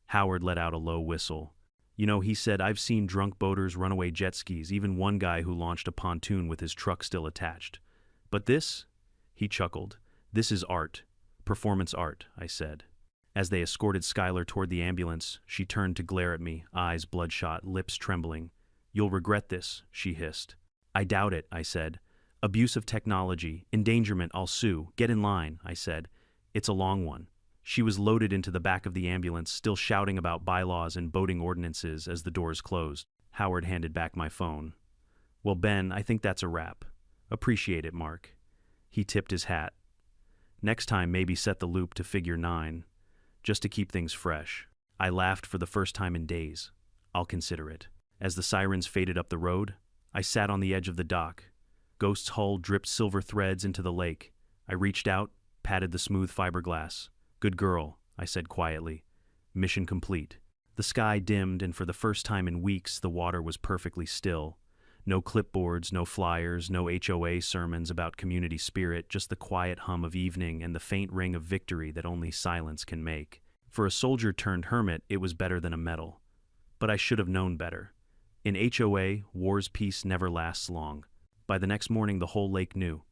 Howard let out a low whistle. You know, he said, I've seen drunk boaters, runaway jet skis, even one guy who launched a pontoon with his truck still attached. But this? He chuckled. This is art. Performance art, I said. As they escorted Skylar toward the ambulance, she turned to glare at me, eyes bloodshot, lips trembling. You'll regret this, she hissed. I doubt it, I said. Abuse of technology, endangerment, I'll sue. Get in line, I said. It's a long one. She was loaded into the back of the ambulance, still shouting about bylaws and boating ordinances as the doors closed. Howard handed back my phone. Well, Ben, I think that's a wrap. Appreciate it, Mark. He tipped his hat. Next time, maybe set the loop to figure 9, just to keep things fresh. I laughed for the first time in days. I'll consider it. As the sirens faded up the road, I sat on the edge of the dock. Ghost's hull dripped silver threads into the lake. I reached out, patted the smooth fiberglass. Good girl, I said quietly. Mission complete. The sky dimmed, and for the first time in weeks, the water was perfectly still. No clipboards, no flyers, no HOA sermons about community spirit, just the quiet hum of evening and the faint ring of victory that only silence can make. For a soldier turned hermit, it was better than a medal. But I should have known better. In HOA, war's peace never lasts long. By the next morning, the whole lake knew.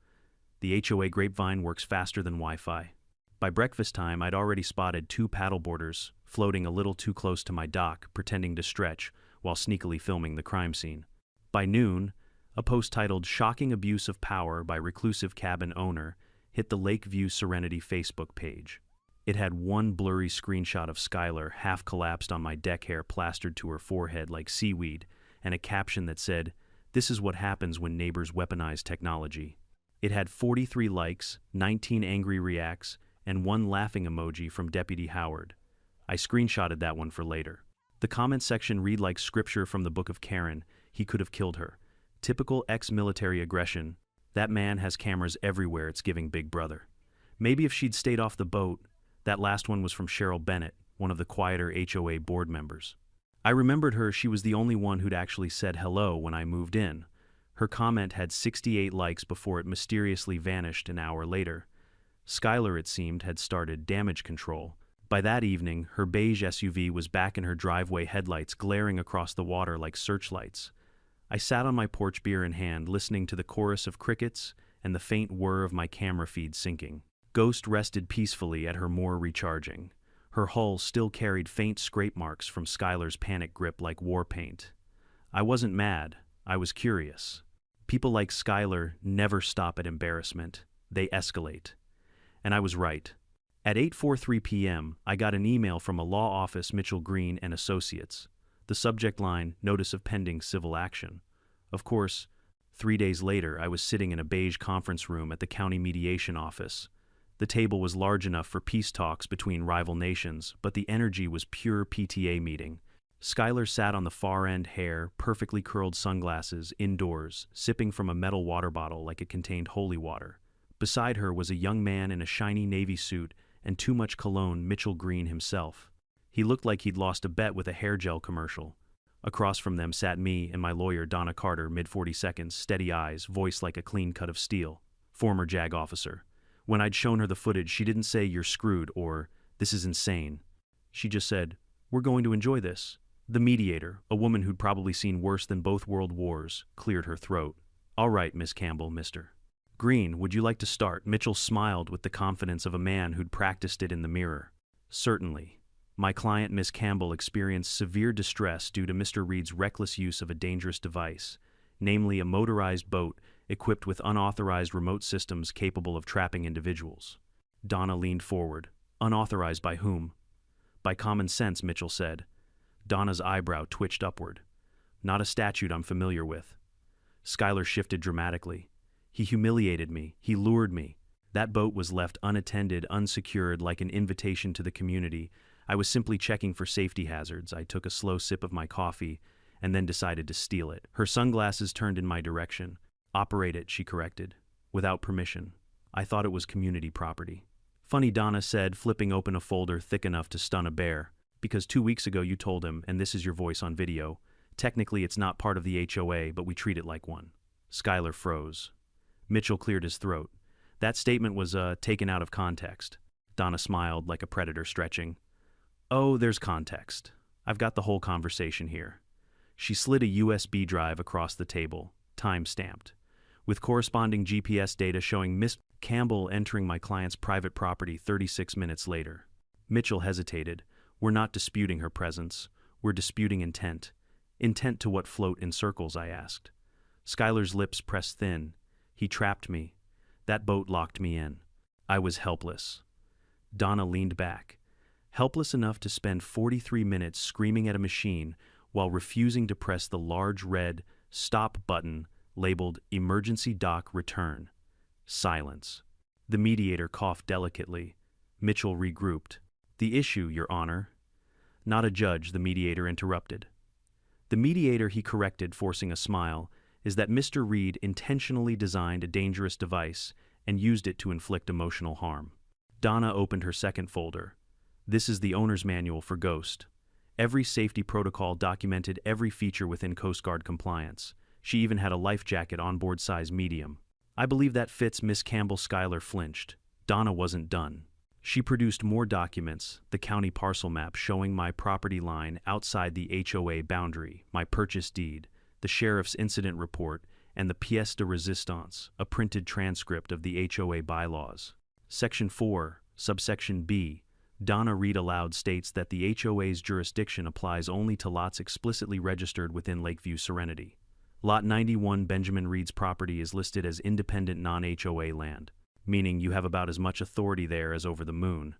The HOA grapevine works faster than Wi-Fi. By breakfast time, I'd already spotted 2 paddleboarders floating a little too close to my dock, pretending to stretch while sneakily filming the crime scene. By noon, a post titled "Shocking Abuse of Power by Reclusive Cabin Owner" hit the Lakeview Serenity Facebook page. It had one blurry screenshot of Skylar, half collapsed on my deck hair plastered to her forehead like seaweed, and a caption that said, "This is what happens when neighbors weaponize technology." It had 43 likes, 19 angry reacts, and 1 laughing emoji from Deputy Howard. I screenshotted that one for later. The comment section read like scripture from the Book of Karen. He could have killed her. Typical ex-military aggression. That man has cameras everywhere, it's giving Big Brother. Maybe if she'd stayed off the boat. That last one was from Cheryl Bennett, one of the quieter HOA board members. I remembered her. She was the only one who'd actually said hello when I moved in. Her comment had 68 likes before it mysteriously vanished an hour later. Skylar, it seemed, had started damage control. By that evening, her beige SUV was back in her driveway, headlights glaring across the water like searchlights. I sat on my porch, beer in hand, listening to the chorus of crickets and the faint whir of my camera feed syncing. Ghost rested peacefully at her moor, recharging. Her hull still carried faint scrape marks from Skylar's panic grip like war paint. I wasn't mad. I was curious. People like Skylar never stop at embarrassment. They escalate. And I was right. At 8:43 p.m., I got an email from a law office, Mitchell Green and Associates. The subject line, notice of pending civil action. Of course, 3 days later, I was sitting in a beige conference room at the county mediation office. The table was large enough for peace talks between rival nations, but the energy was pure PTA meeting. Skylar sat on the far end, hair, perfectly curled, sunglasses, indoors, sipping from a metal water bottle like it contained holy water. Beside her was a young man in a shiny navy suit and too much cologne, Mitchell Green himself. He looked like he'd lost a bet with a hair gel commercial. Across from them sat me and my lawyer, Donna Carter, mid-40 steady eyes, voice like a clean cut of steel. Former JAG officer. When I'd shown her the footage, she didn't say, "You're screwed," or "This is insane." She just said, "We're going to enjoy this." The mediator, a woman who'd probably seen worse than both world wars, cleared her throat. "All right, Miss Campbell, Mr. Green, would you like to start?" Mitchell smiled with the confidence of a man who'd practiced it in the mirror. "Certainly. My client, Miss Campbell, experienced severe distress due to Mr. Reed's reckless use of a dangerous device, namely a motorized boat equipped with unauthorized remote systems capable of trapping individuals." Donna leaned forward. "Unauthorized by whom?" "By common sense," Mitchell said. Donna's eyebrow twitched upward. "Not a statute I'm familiar with." Skylar shifted dramatically. "He humiliated me. He lured me. That boat was left unattended, unsecured, like an invitation to the community. I was simply checking for safety hazards." I took a slow sip of my coffee and then decided to steal it. Her sunglasses turned in my direction. "Operate it," she corrected. "Without permission. I thought it was community property." "Funny," Donna said, flipping open a folder thick enough to stun a bear. "Because 2 weeks ago you told him, and this is your voice on video, technically it's not part of the HOA, but we treat it like one." Skylar froze. Mitchell cleared his throat. "That statement was, taken out of context." Donna smiled like a predator stretching. "Oh, there's context. I've got the whole conversation here." She slid a USB drive across the table, time-stamped, with corresponding GPS data showing Miss Campbell entering my client's private property 36 minutes later. Mitchell hesitated. "We're not disputing her presence. We're disputing intent." "Intent to what? Float in circles?" I asked. Skylar's lips pressed thin. "He trapped me. That boat locked me in. I was helpless." Donna leaned back. "Helpless enough to spend 43 minutes screaming at a machine while refusing to press the large red stop button labeled Emergency Dock Return." Silence. The mediator coughed delicately. Mitchell regrouped. "The issue, Your Honor." "Not a judge," the mediator interrupted. "The mediator," he corrected, forcing a smile, "is that Mr. Reed intentionally designed a dangerous device and used it to inflict emotional harm." Donna opened her second folder. "This is the owner's manual for Ghost. Every safety protocol documented every feature within Coast Guard compliance. She even had a life jacket onboard, size medium." "I believe that fits, Miss Campbell." Skylar flinched. Donna wasn't done. She produced more documents, the county parcel map showing my property line outside the HOA boundary, my purchase deed, the sheriff's incident report, and the pièce de résistance, a printed transcript of the HOA bylaws. Section 4, subsection B, Donna read aloud, states that the HOA's jurisdiction applies only to lots explicitly registered within Lakeview Serenity. Lot 91, Benjamin Reed's property, is listed as independent non-HOA land, meaning you have about as much authority there as over the moon.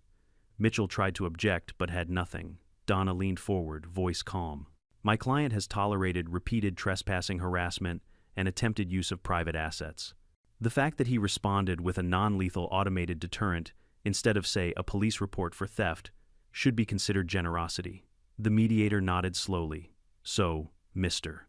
Mitchell tried to object, but had nothing. Donna leaned forward, voice calm. "My client has tolerated repeated trespassing, harassment, and attempted use of private assets. The fact that he responded with a non-lethal automated deterrent instead of, say, a police report for theft should be considered generosity." The mediator nodded slowly. "So, Mr.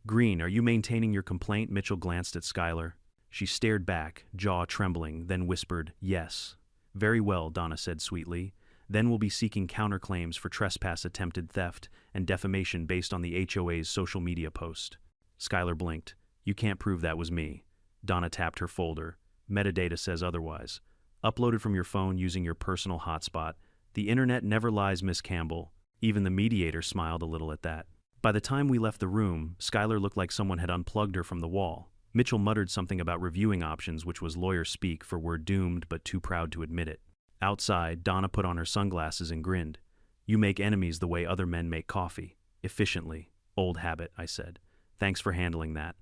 Green, are you maintaining your complaint?" Mitchell glanced at Skylar. She stared back, jaw trembling, then whispered, "Yes." Very well, Donna said sweetly. Then we'll be seeking counterclaims for trespass, attempted theft, and defamation based on the HOA's social media post. Skylar blinked. You can't prove that was me. Donna tapped her folder. Metadata says otherwise. Uploaded from your phone using your personal hotspot. The internet never lies, Miss Campbell. Even the mediator smiled a little at that. By the time we left the room, Skylar looked like someone had unplugged her from the wall. Mitchell muttered something about reviewing options, which was lawyer speak for we're doomed but too proud to admit it. Outside, Donna put on her sunglasses and grinned. You make enemies the way other men make coffee. Efficiently. Old habit, I said. Thanks for handling that.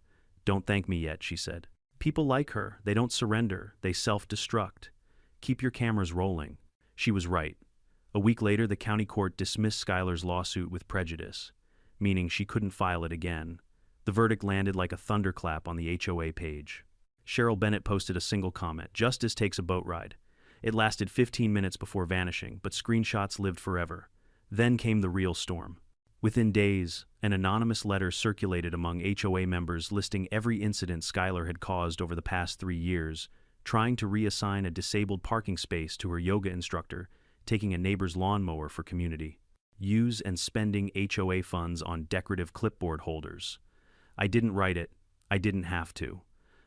Don't thank me yet, she said. People like her. They don't surrender. They self-destruct. Keep your cameras rolling. She was right. A week later, the county court dismissed Skylar's lawsuit with prejudice, meaning she couldn't file it again. The verdict landed like a thunderclap on the HOA page. Cheryl Bennett posted a single comment. Justice takes a boat ride. It lasted 15 minutes before vanishing, but screenshots lived forever. Then came the real storm. Within days, an anonymous letter circulated among HOA members listing every incident Skylar had caused over the past 3 years, trying to reassign a disabled parking space to her yoga instructor, taking a neighbor's lawnmower for community, use and spending HOA funds on decorative clipboard holders. I didn't write it. I didn't have to.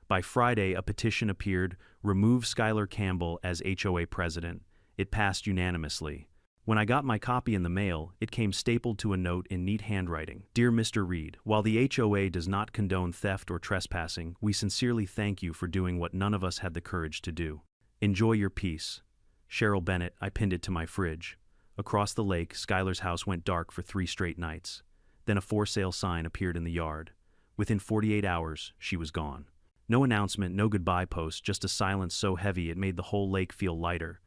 By Friday, a petition appeared, remove Skylar Campbell as HOA president. It passed unanimously. When I got my copy in the mail, it came stapled to a note in neat handwriting. Dear Mr. Reed, while the HOA does not condone theft or trespassing, we sincerely thank you for doing what none of us had the courage to do. Enjoy your peace. Cheryl Bennett. I pinned it to my fridge. Across the lake, Skylar's house went dark for 3 straight nights. Then a for sale sign appeared in the yard. Within 48 hours, she was gone. No announcement, no goodbye post, just a silence so heavy it made the whole lake feel lighter.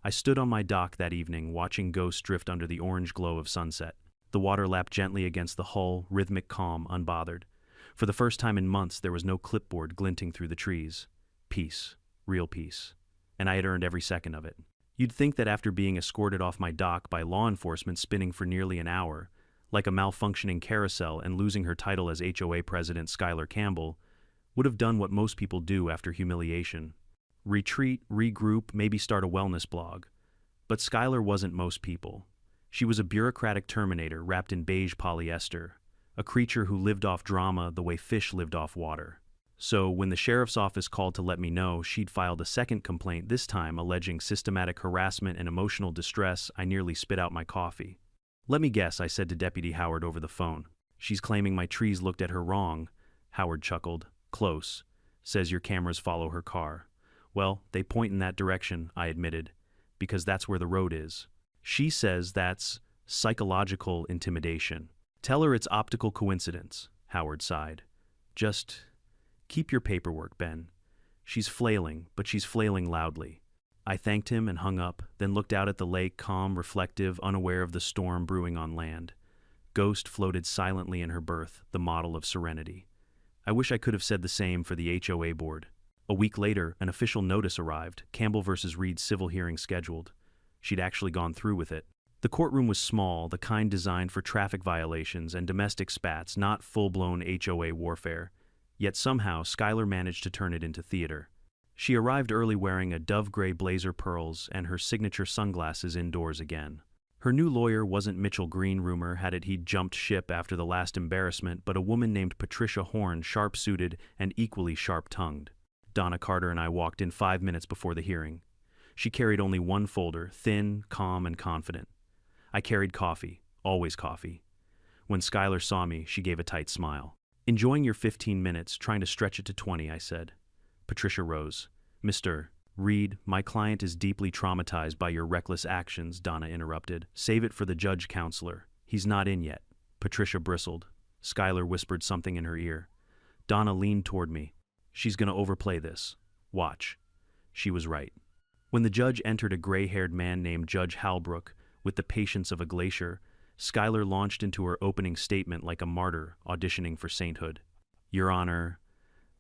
I stood on my dock that evening, watching ghosts drift under the orange glow of sunset. The water lapped gently against the hull, rhythmic calm, unbothered. For the first time in months, there was no clipboard glinting through the trees. Peace. Real peace. And I had earned every second of it. You'd think that after being escorted off my dock by law enforcement spinning for nearly an hour, like a malfunctioning carousel, and losing her title as HOA president Skylar Campbell, would have done what most people do after humiliation. Retreat, regroup, maybe start a wellness blog. But Skylar wasn't most people. She was a bureaucratic terminator wrapped in beige polyester, a creature who lived off drama the way fish lived off water. So when the sheriff's office called to let me know she'd filed a second complaint, this time alleging systematic harassment and emotional distress, I nearly spit out my coffee. Let me guess, I said to Deputy Howard over the phone. She's claiming my trees looked at her wrong. Howard chuckled. Close. Says your cameras follow her car. Well, they point in that direction, I admitted, because that's where the road is. She says that's psychological intimidation. Tell her it's optical coincidence, Howard sighed. Just keep your paperwork, Ben. She's flailing, but she's flailing loudly. I thanked him and hung up, then looked out at the lake, calm, reflective, unaware of the storm brewing on land. Ghost floated silently in her berth, the model of serenity. I wish I could have said the same for the HOA board. A week later, an official notice arrived, Campbell versus Reed civil hearing scheduled. She'd actually gone through with it. The courtroom was small, the kind designed for traffic violations and domestic spats, not full-blown HOA warfare. Yet somehow, Skylar managed to turn it into theater. She arrived early wearing a dove-gray blazer pearls and her signature sunglasses indoors again. Her new lawyer wasn't Mitchell Green, rumor had it he'd jumped ship after the last embarrassment, but a woman named Patricia Horn, sharp-suited and equally sharp-tongued. Donna Carter and I walked in 5 minutes before the hearing. She carried only one folder, thin, calm, and confident. I carried coffee, always coffee. When Skylar saw me, she gave a tight smile. Enjoying your 15 minutes, trying to stretch it to 20, I said. Patricia rose. Mr. Reed, my client is deeply traumatized by your reckless actions, Donna interrupted. Save it for the judge counselor. He's not in yet. Patricia bristled. Skylar whispered something in her ear. Donna leaned toward me. She's gonna overplay this. Watch. She was right. When the judge entered, a gray-haired man named Judge Halbrook, with the patience of a glacier, Skylar launched into her opening statement like a martyr auditioning for sainthood. Your Honor,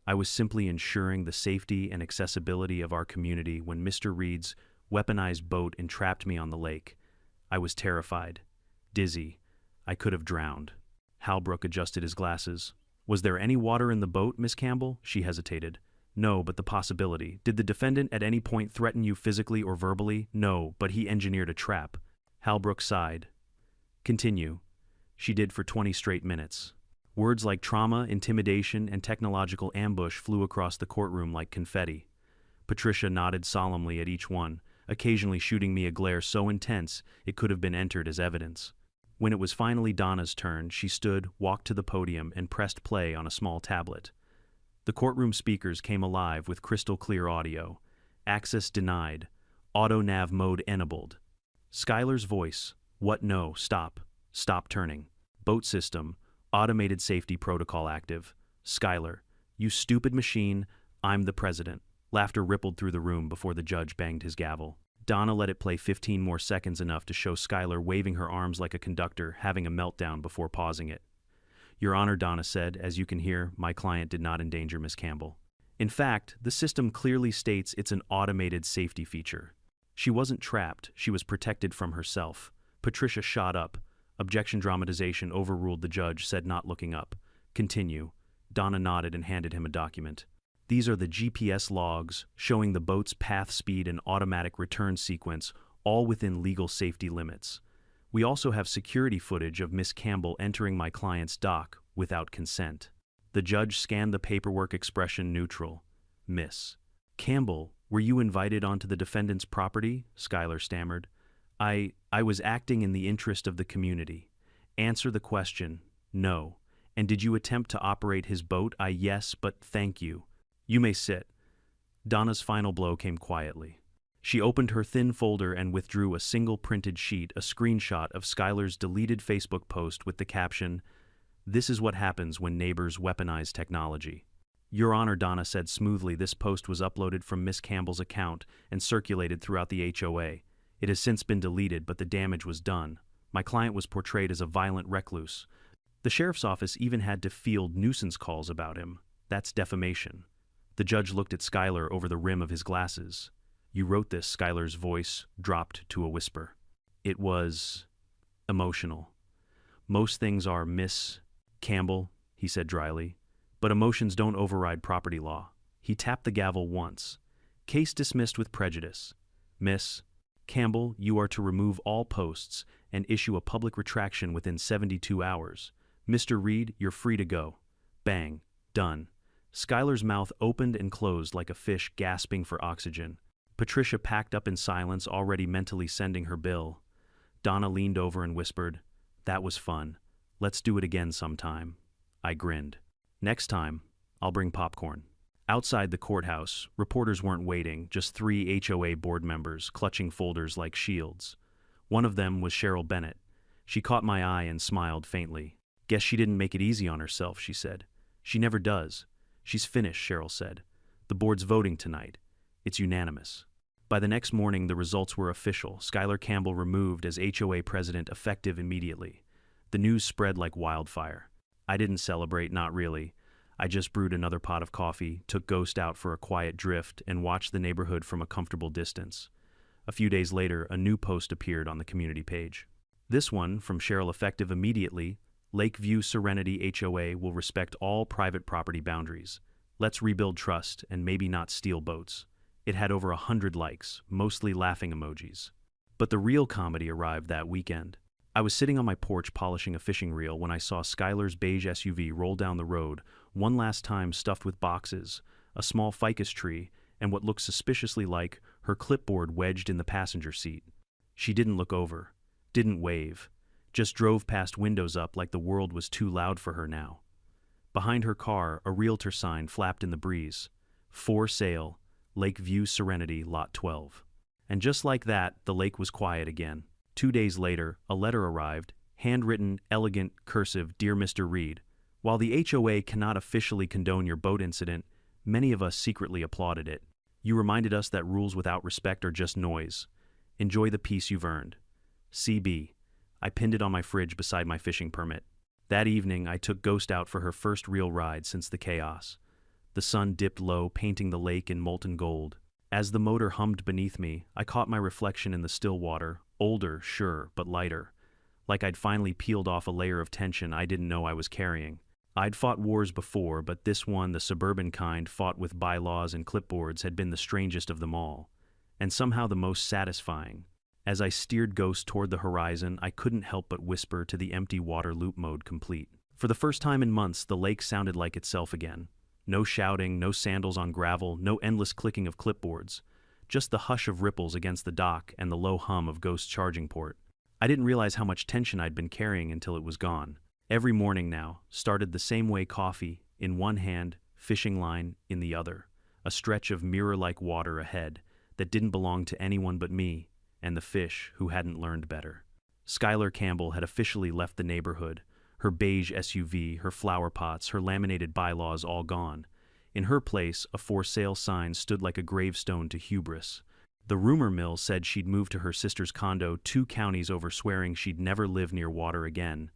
I was simply ensuring the safety and accessibility of our community when Mr. Reed's weaponized boat entrapped me on the lake. I was terrified, dizzy. I could have drowned. Halbrook adjusted his glasses. Was there any water in the boat, Miss Campbell? She hesitated. No, but the possibility. Did the defendant at any point threaten you physically or verbally? No, but he engineered a trap. Halbrook sighed. Continue. She did for 20 straight minutes. Words like trauma, intimidation, and technological ambush flew across the courtroom like confetti. Patricia nodded solemnly at each one, occasionally shooting me a glare so intense it could have been entered as evidence. When it was finally Donna's turn, she stood, walked to the podium, and pressed play on a small tablet. The courtroom speakers came alive with crystal-clear audio. Access denied. Auto-nav mode enabled. Skylar's voice. What no, stop. Stop turning. Boat system. Automated safety protocol active. Skylar. You stupid machine. I'm the president. Laughter rippled through the room before the judge banged his gavel. Donna let it play 15 more seconds, enough to show Skylar waving her arms like a conductor, having a meltdown before pausing it. Your Honor, Donna said, as you can hear, my client did not endanger Miss Campbell. In fact, the system clearly states it's an automated safety feature. She wasn't trapped, she was protected from herself. Patricia shot up. Objection dramatization overruled, the judge said, not looking up. Continue. Donna nodded and handed him a document. These are the GPS logs showing the boat's path, speed, and automatic return sequence, all within legal safety limits. We also have security footage of Miss Campbell entering my client's dock without consent. The judge scanned the paperwork, expression neutral. Miss Campbell, were you invited onto the defendant's property? Skylar stammered. I was acting in the interest of the community. Answer the question. No. And did you attempt to operate his boat? Yes, but thank you. You may sit. Donna's final blow came quietly. She opened her thin folder and withdrew a single printed sheet, a screenshot of Skylar's deleted Facebook post with the caption, "This is what happens when neighbors weaponize technology." Your Honor, Donna said smoothly, this post was uploaded from Miss Campbell's account and circulated throughout the HOA. It has since been deleted, but the damage was done. My client was portrayed as a violent recluse. The sheriff's office even had to field nuisance calls about him. That's defamation. The judge looked at Skylar over the rim of his glasses. You wrote this, Skylar's voice dropped to a whisper. It was emotional. Most things are, Miss Campbell, he said dryly, but emotions don't override property law. He tapped the gavel once. Case dismissed with prejudice. Miss Campbell, you are to remove all posts and issue a public retraction within 72 hours. Mr. Reed, you're free to go. Bang. Done. Skylar's mouth opened and closed like a fish gasping for oxygen. Patricia packed up in silence, already mentally sending her bill. Donna leaned over and whispered, "That was fun. Let's do it again sometime." I grinned. Next time, I'll bring popcorn. Outside the courthouse, reporters weren't waiting, just 3 HOA board members clutching folders like shields. One of them was Cheryl Bennett. She caught my eye and smiled faintly. Guess she didn't make it easy on herself, she said. She never does. She's finished, Cheryl said. The board's voting tonight. It's unanimous. By the next morning, the results were official. Skylar Campbell removed as HOA president, effective immediately. The news spread like wildfire. I didn't celebrate, not really. I just brewed another pot of coffee, took Ghost out for a quiet drift, and watched the neighborhood from a comfortable distance. A few days later, a new post appeared on the community page. This one, from Cheryl, effective immediately. Lakeview Serenity HOA will respect all private property boundaries. Let's rebuild trust and maybe not steal boats. It had over 100 likes, mostly laughing emojis. But the real comedy arrived that weekend. I was sitting on my porch polishing a fishing reel when I saw Skylar's beige SUV roll down the road, one last time stuffed with boxes, a small ficus tree, and what looked suspiciously like her clipboard wedged in the passenger seat. She didn't look over, didn't wave, just drove past, windows up, like the world was too loud for her now. Behind her car, a realtor sign flapped in the breeze. For sale, Lakeview Serenity, Lot 12. And just like that, the lake was quiet again. 2 days later, a letter arrived, handwritten, elegant, cursive, Dear Mr. Reed. While the HOA cannot officially condone your boat incident, many of us secretly applauded it. You reminded us that rules without respect are just noise. Enjoy the peace you've earned. CB. I pinned it on my fridge beside my fishing permit. That evening, I took Ghost out for her first real ride since the chaos. The sun dipped low, painting the lake in molten gold. As the motor hummed beneath me, I caught my reflection in the still water, older, sure, but lighter, like I'd finally peeled off a layer of tension I didn't know I was carrying. I'd fought wars before, but this one, the suburban kind, fought with bylaws and clipboards, had been the strangest of them all, and somehow the most satisfying. As I steered Ghost toward the horizon, I couldn't help but whisper to the empty water loop mode complete. For the first time in months, the lake sounded like itself again. No shouting, no sandals on gravel, no endless clicking of clipboards. Just the hush of ripples against the dock and the low hum of Ghost's charging port. I didn't realize how much tension I'd been carrying until it was gone. Every morning now started the same way: coffee in one hand, fishing line in the other. A stretch of mirror-like water ahead that didn't belong to anyone but me and the fish who hadn't learned better. Skylar Campbell had officially left the neighborhood, her beige SUV, her flower pots, her laminated bylaws all gone. In her place, a for sale sign stood like a gravestone to hubris. The rumor mill said she'd moved to her sister's condo 2 counties over, swearing she'd never live near water again.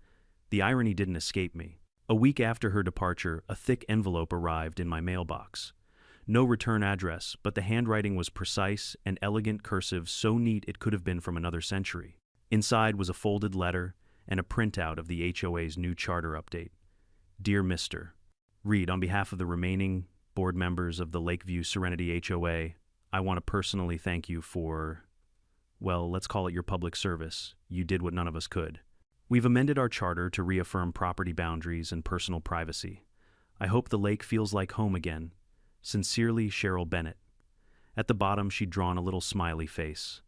The irony didn't escape me. A week after her departure, a thick envelope arrived in my mailbox. No return address, but the handwriting was precise and elegant cursive, so neat it could have been from another century. Inside was a folded letter and a printout of the HOA's new charter update. Dear Mr. Read, on behalf of the remaining board members of the Lakeview Serenity HOA, I want to personally thank you for, well, let's call it your public service. You did what none of us could. We've amended our charter to reaffirm property boundaries and personal privacy. I hope the lake feels like home again. Sincerely, Cheryl Bennett. At the bottom, she'd drawn a little smiley face.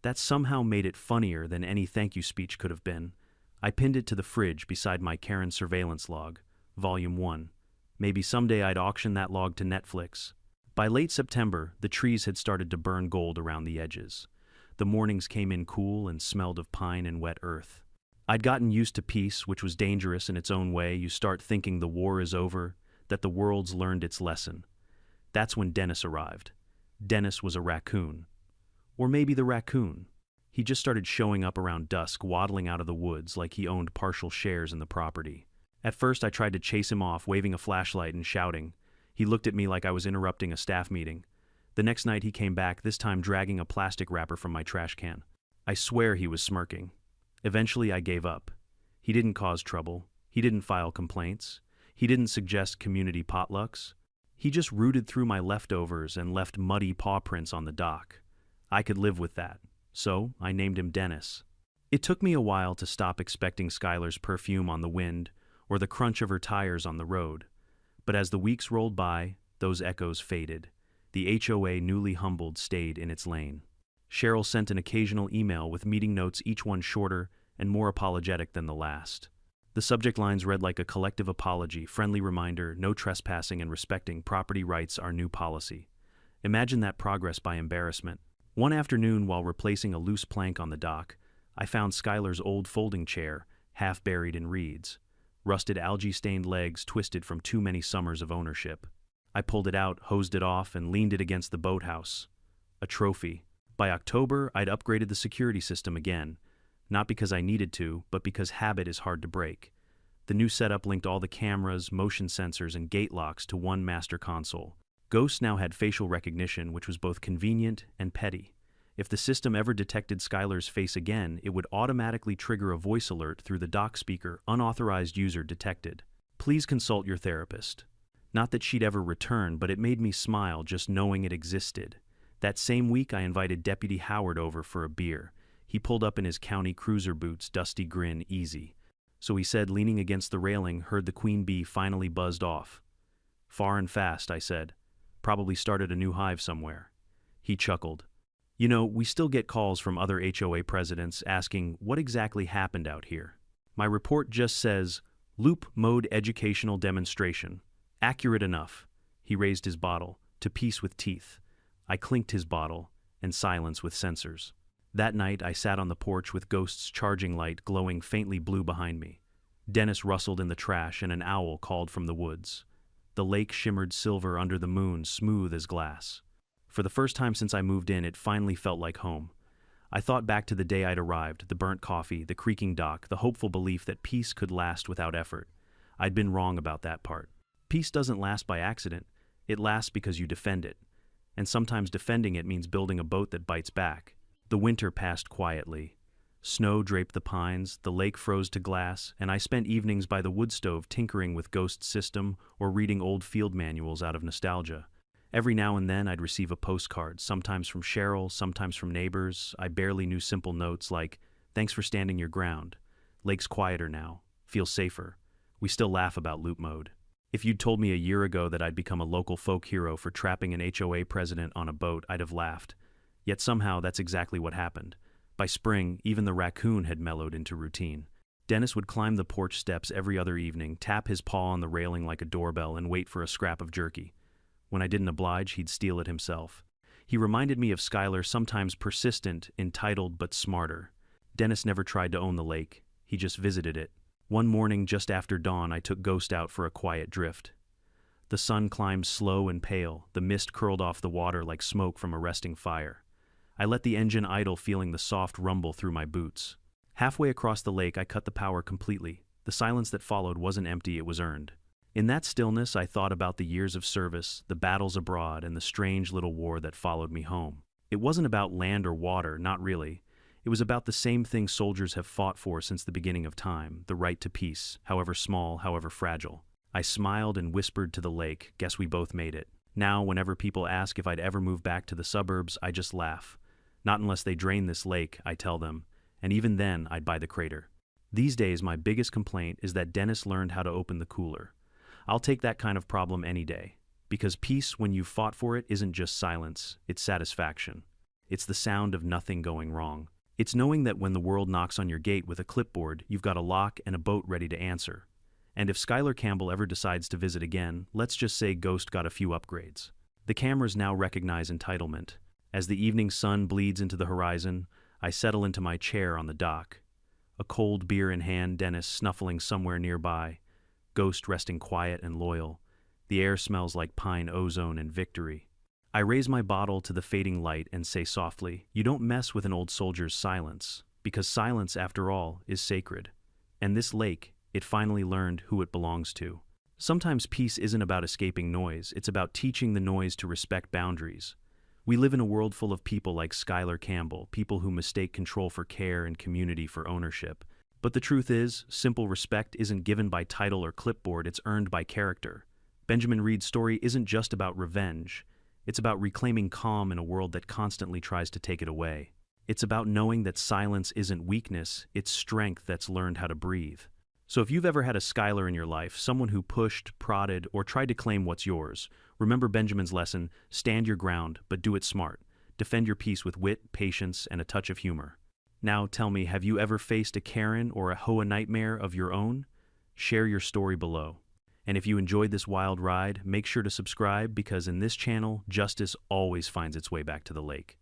That somehow made it funnier than any thank you speech could have been. I pinned it to the fridge beside my Karen surveillance log, Volume 1. Maybe someday I'd auction that log to Netflix. By late September, the trees had started to burn gold around the edges. The mornings came in cool and smelled of pine and wet earth. I'd gotten used to peace, which was dangerous in its own way. You start thinking the war is over, that the world's learned its lesson. That's when Dennis arrived. Dennis was a raccoon. Or maybe the raccoon. He just started showing up around dusk, waddling out of the woods like he owned partial shares in the property. At first, I tried to chase him off, waving a flashlight and shouting. He looked at me like I was interrupting a staff meeting. The next night he came back, this time dragging a plastic wrapper from my trash can. I swear he was smirking. Eventually I gave up. He didn't cause trouble. He didn't file complaints. He didn't suggest community potlucks. He just rooted through my leftovers and left muddy paw prints on the dock. I could live with that. So I named him Dennis. It took me a while to stop expecting Skylar's perfume on the wind or the crunch of her tires on the road. But as the weeks rolled by, those echoes faded. The HOA, newly humbled, stayed in its lane. Cheryl sent an occasional email with meeting notes, each one shorter and more apologetic than the last. The subject lines read like a collective apology, friendly reminder, no trespassing and respecting property rights, our new policy. Imagine that progress by embarrassment. One afternoon, while replacing a loose plank on the dock, I found Skylar's old folding chair, half buried in reeds. Rusted algae-stained legs twisted from too many summers of ownership. I pulled it out, hosed it off, and leaned it against the boathouse. A trophy. By October, I'd upgraded the security system again. Not because I needed to, but because habit is hard to break. The new setup linked all the cameras, motion sensors, and gate locks to one master console. Ghost now had facial recognition, which was both convenient and petty. If the system ever detected Skylar's face again, it would automatically trigger a voice alert through the dock speaker: unauthorized user detected. Please consult your therapist. Not that she'd ever return, but it made me smile just knowing it existed. That same week, I invited Deputy Howard over for a beer. He pulled up in his county cruiser boots, dusty grin easy. So he said, leaning against the railing, heard the queen bee finally buzzed off. Far and fast, I said. Probably started a new hive somewhere. He chuckled. You know, we still get calls from other HOA presidents asking what exactly happened out here. My report just says, loop mode educational demonstration. Accurate enough. He raised his bottle, to peace with teeth. I clinked his bottle, and silence with sensors. That night, I sat on the porch with Ghost's charging light glowing faintly blue behind me. Dennis rustled in the trash, and an owl called from the woods. The lake shimmered silver under the moon, smooth as glass. For the first time since I moved in, it finally felt like home. I thought back to the day I'd arrived, the burnt coffee, the creaking dock, the hopeful belief that peace could last without effort. I'd been wrong about that part. Peace doesn't last by accident. It lasts because you defend it. And sometimes defending it means building a boat that bites back. The winter passed quietly. Snow draped the pines, the lake froze to glass, and I spent evenings by the wood stove tinkering with Ghost System or reading old field manuals out of nostalgia. Every now and then I'd receive a postcard, sometimes from Cheryl, sometimes from neighbors. I barely knew simple notes like, "Thanks for standing your ground. Lake's quieter now. Feels safer." We still laugh about loop mode. If you'd told me a year ago that I'd become a local folk hero for trapping an HOA president on a boat, I'd have laughed. Yet somehow that's exactly what happened. By spring, even the raccoon had mellowed into routine. Dennis would climb the porch steps every other evening, tap his paw on the railing like a doorbell, and wait for a scrap of jerky. When I didn't oblige, he'd steal it himself. He reminded me of Skylar, sometimes persistent, entitled, but smarter. Dennis never tried to own the lake. He just visited it. One morning, just after dawn, I took Ghost out for a quiet drift. The sun climbed slow and pale, the mist curled off the water like smoke from a resting fire. I let the engine idle, feeling the soft rumble through my boots. Halfway across the lake, I cut the power completely. The silence that followed wasn't empty, it was earned. In that stillness, I thought about the years of service, the battles abroad, and the strange little war that followed me home. It wasn't about land or water, not really. It was about the same thing soldiers have fought for since the beginning of time, the right to peace, however small, however fragile. I smiled and whispered to the lake, "Guess we both made it." Now, whenever people ask if I'd ever move back to the suburbs, I just laugh. Not unless they drain this lake, I tell them, and even then I'd buy the crater. These days, my biggest complaint is that Dennis learned how to open the cooler. I'll take that kind of problem any day, because peace, when you've fought for it, isn't just silence, it's satisfaction. It's the sound of nothing going wrong. It's knowing that when the world knocks on your gate with a clipboard, you've got a lock and a boat ready to answer. And if Skylar Campbell ever decides to visit again, let's just say Ghost got a few upgrades. The cameras now recognize entitlement. As the evening sun bleeds into the horizon, I settle into my chair on the dock. A cold beer in hand, Dennis snuffling somewhere nearby. Ghost resting quiet and loyal. The air smells like pine ozone and victory. I raise my bottle to the fading light and say softly, "You don't mess with an old soldier's silence, because silence, after all, is sacred. And this lake, it finally learned who it belongs to." Sometimes peace isn't about escaping noise, it's about teaching the noise to respect boundaries. We live in a world full of people like Skylar Campbell, people who mistake control for care and community for ownership. But the truth is, simple respect isn't given by title or clipboard, it's earned by character. Benjamin Reed's story isn't just about revenge. It's about reclaiming calm in a world that constantly tries to take it away. It's about knowing that silence isn't weakness, it's strength that's learned how to breathe. So if you've ever had a Skylar in your life, someone who pushed, prodded, or tried to claim what's yours, remember Benjamin's lesson: stand your ground, but do it smart. Defend your peace with wit, patience, and a touch of humor. Now tell me, have you ever faced a Karen or a HOA nightmare of your own? Share your story below. And if you enjoyed this wild ride, make sure to subscribe, because in this channel, justice always finds its way back to the lake.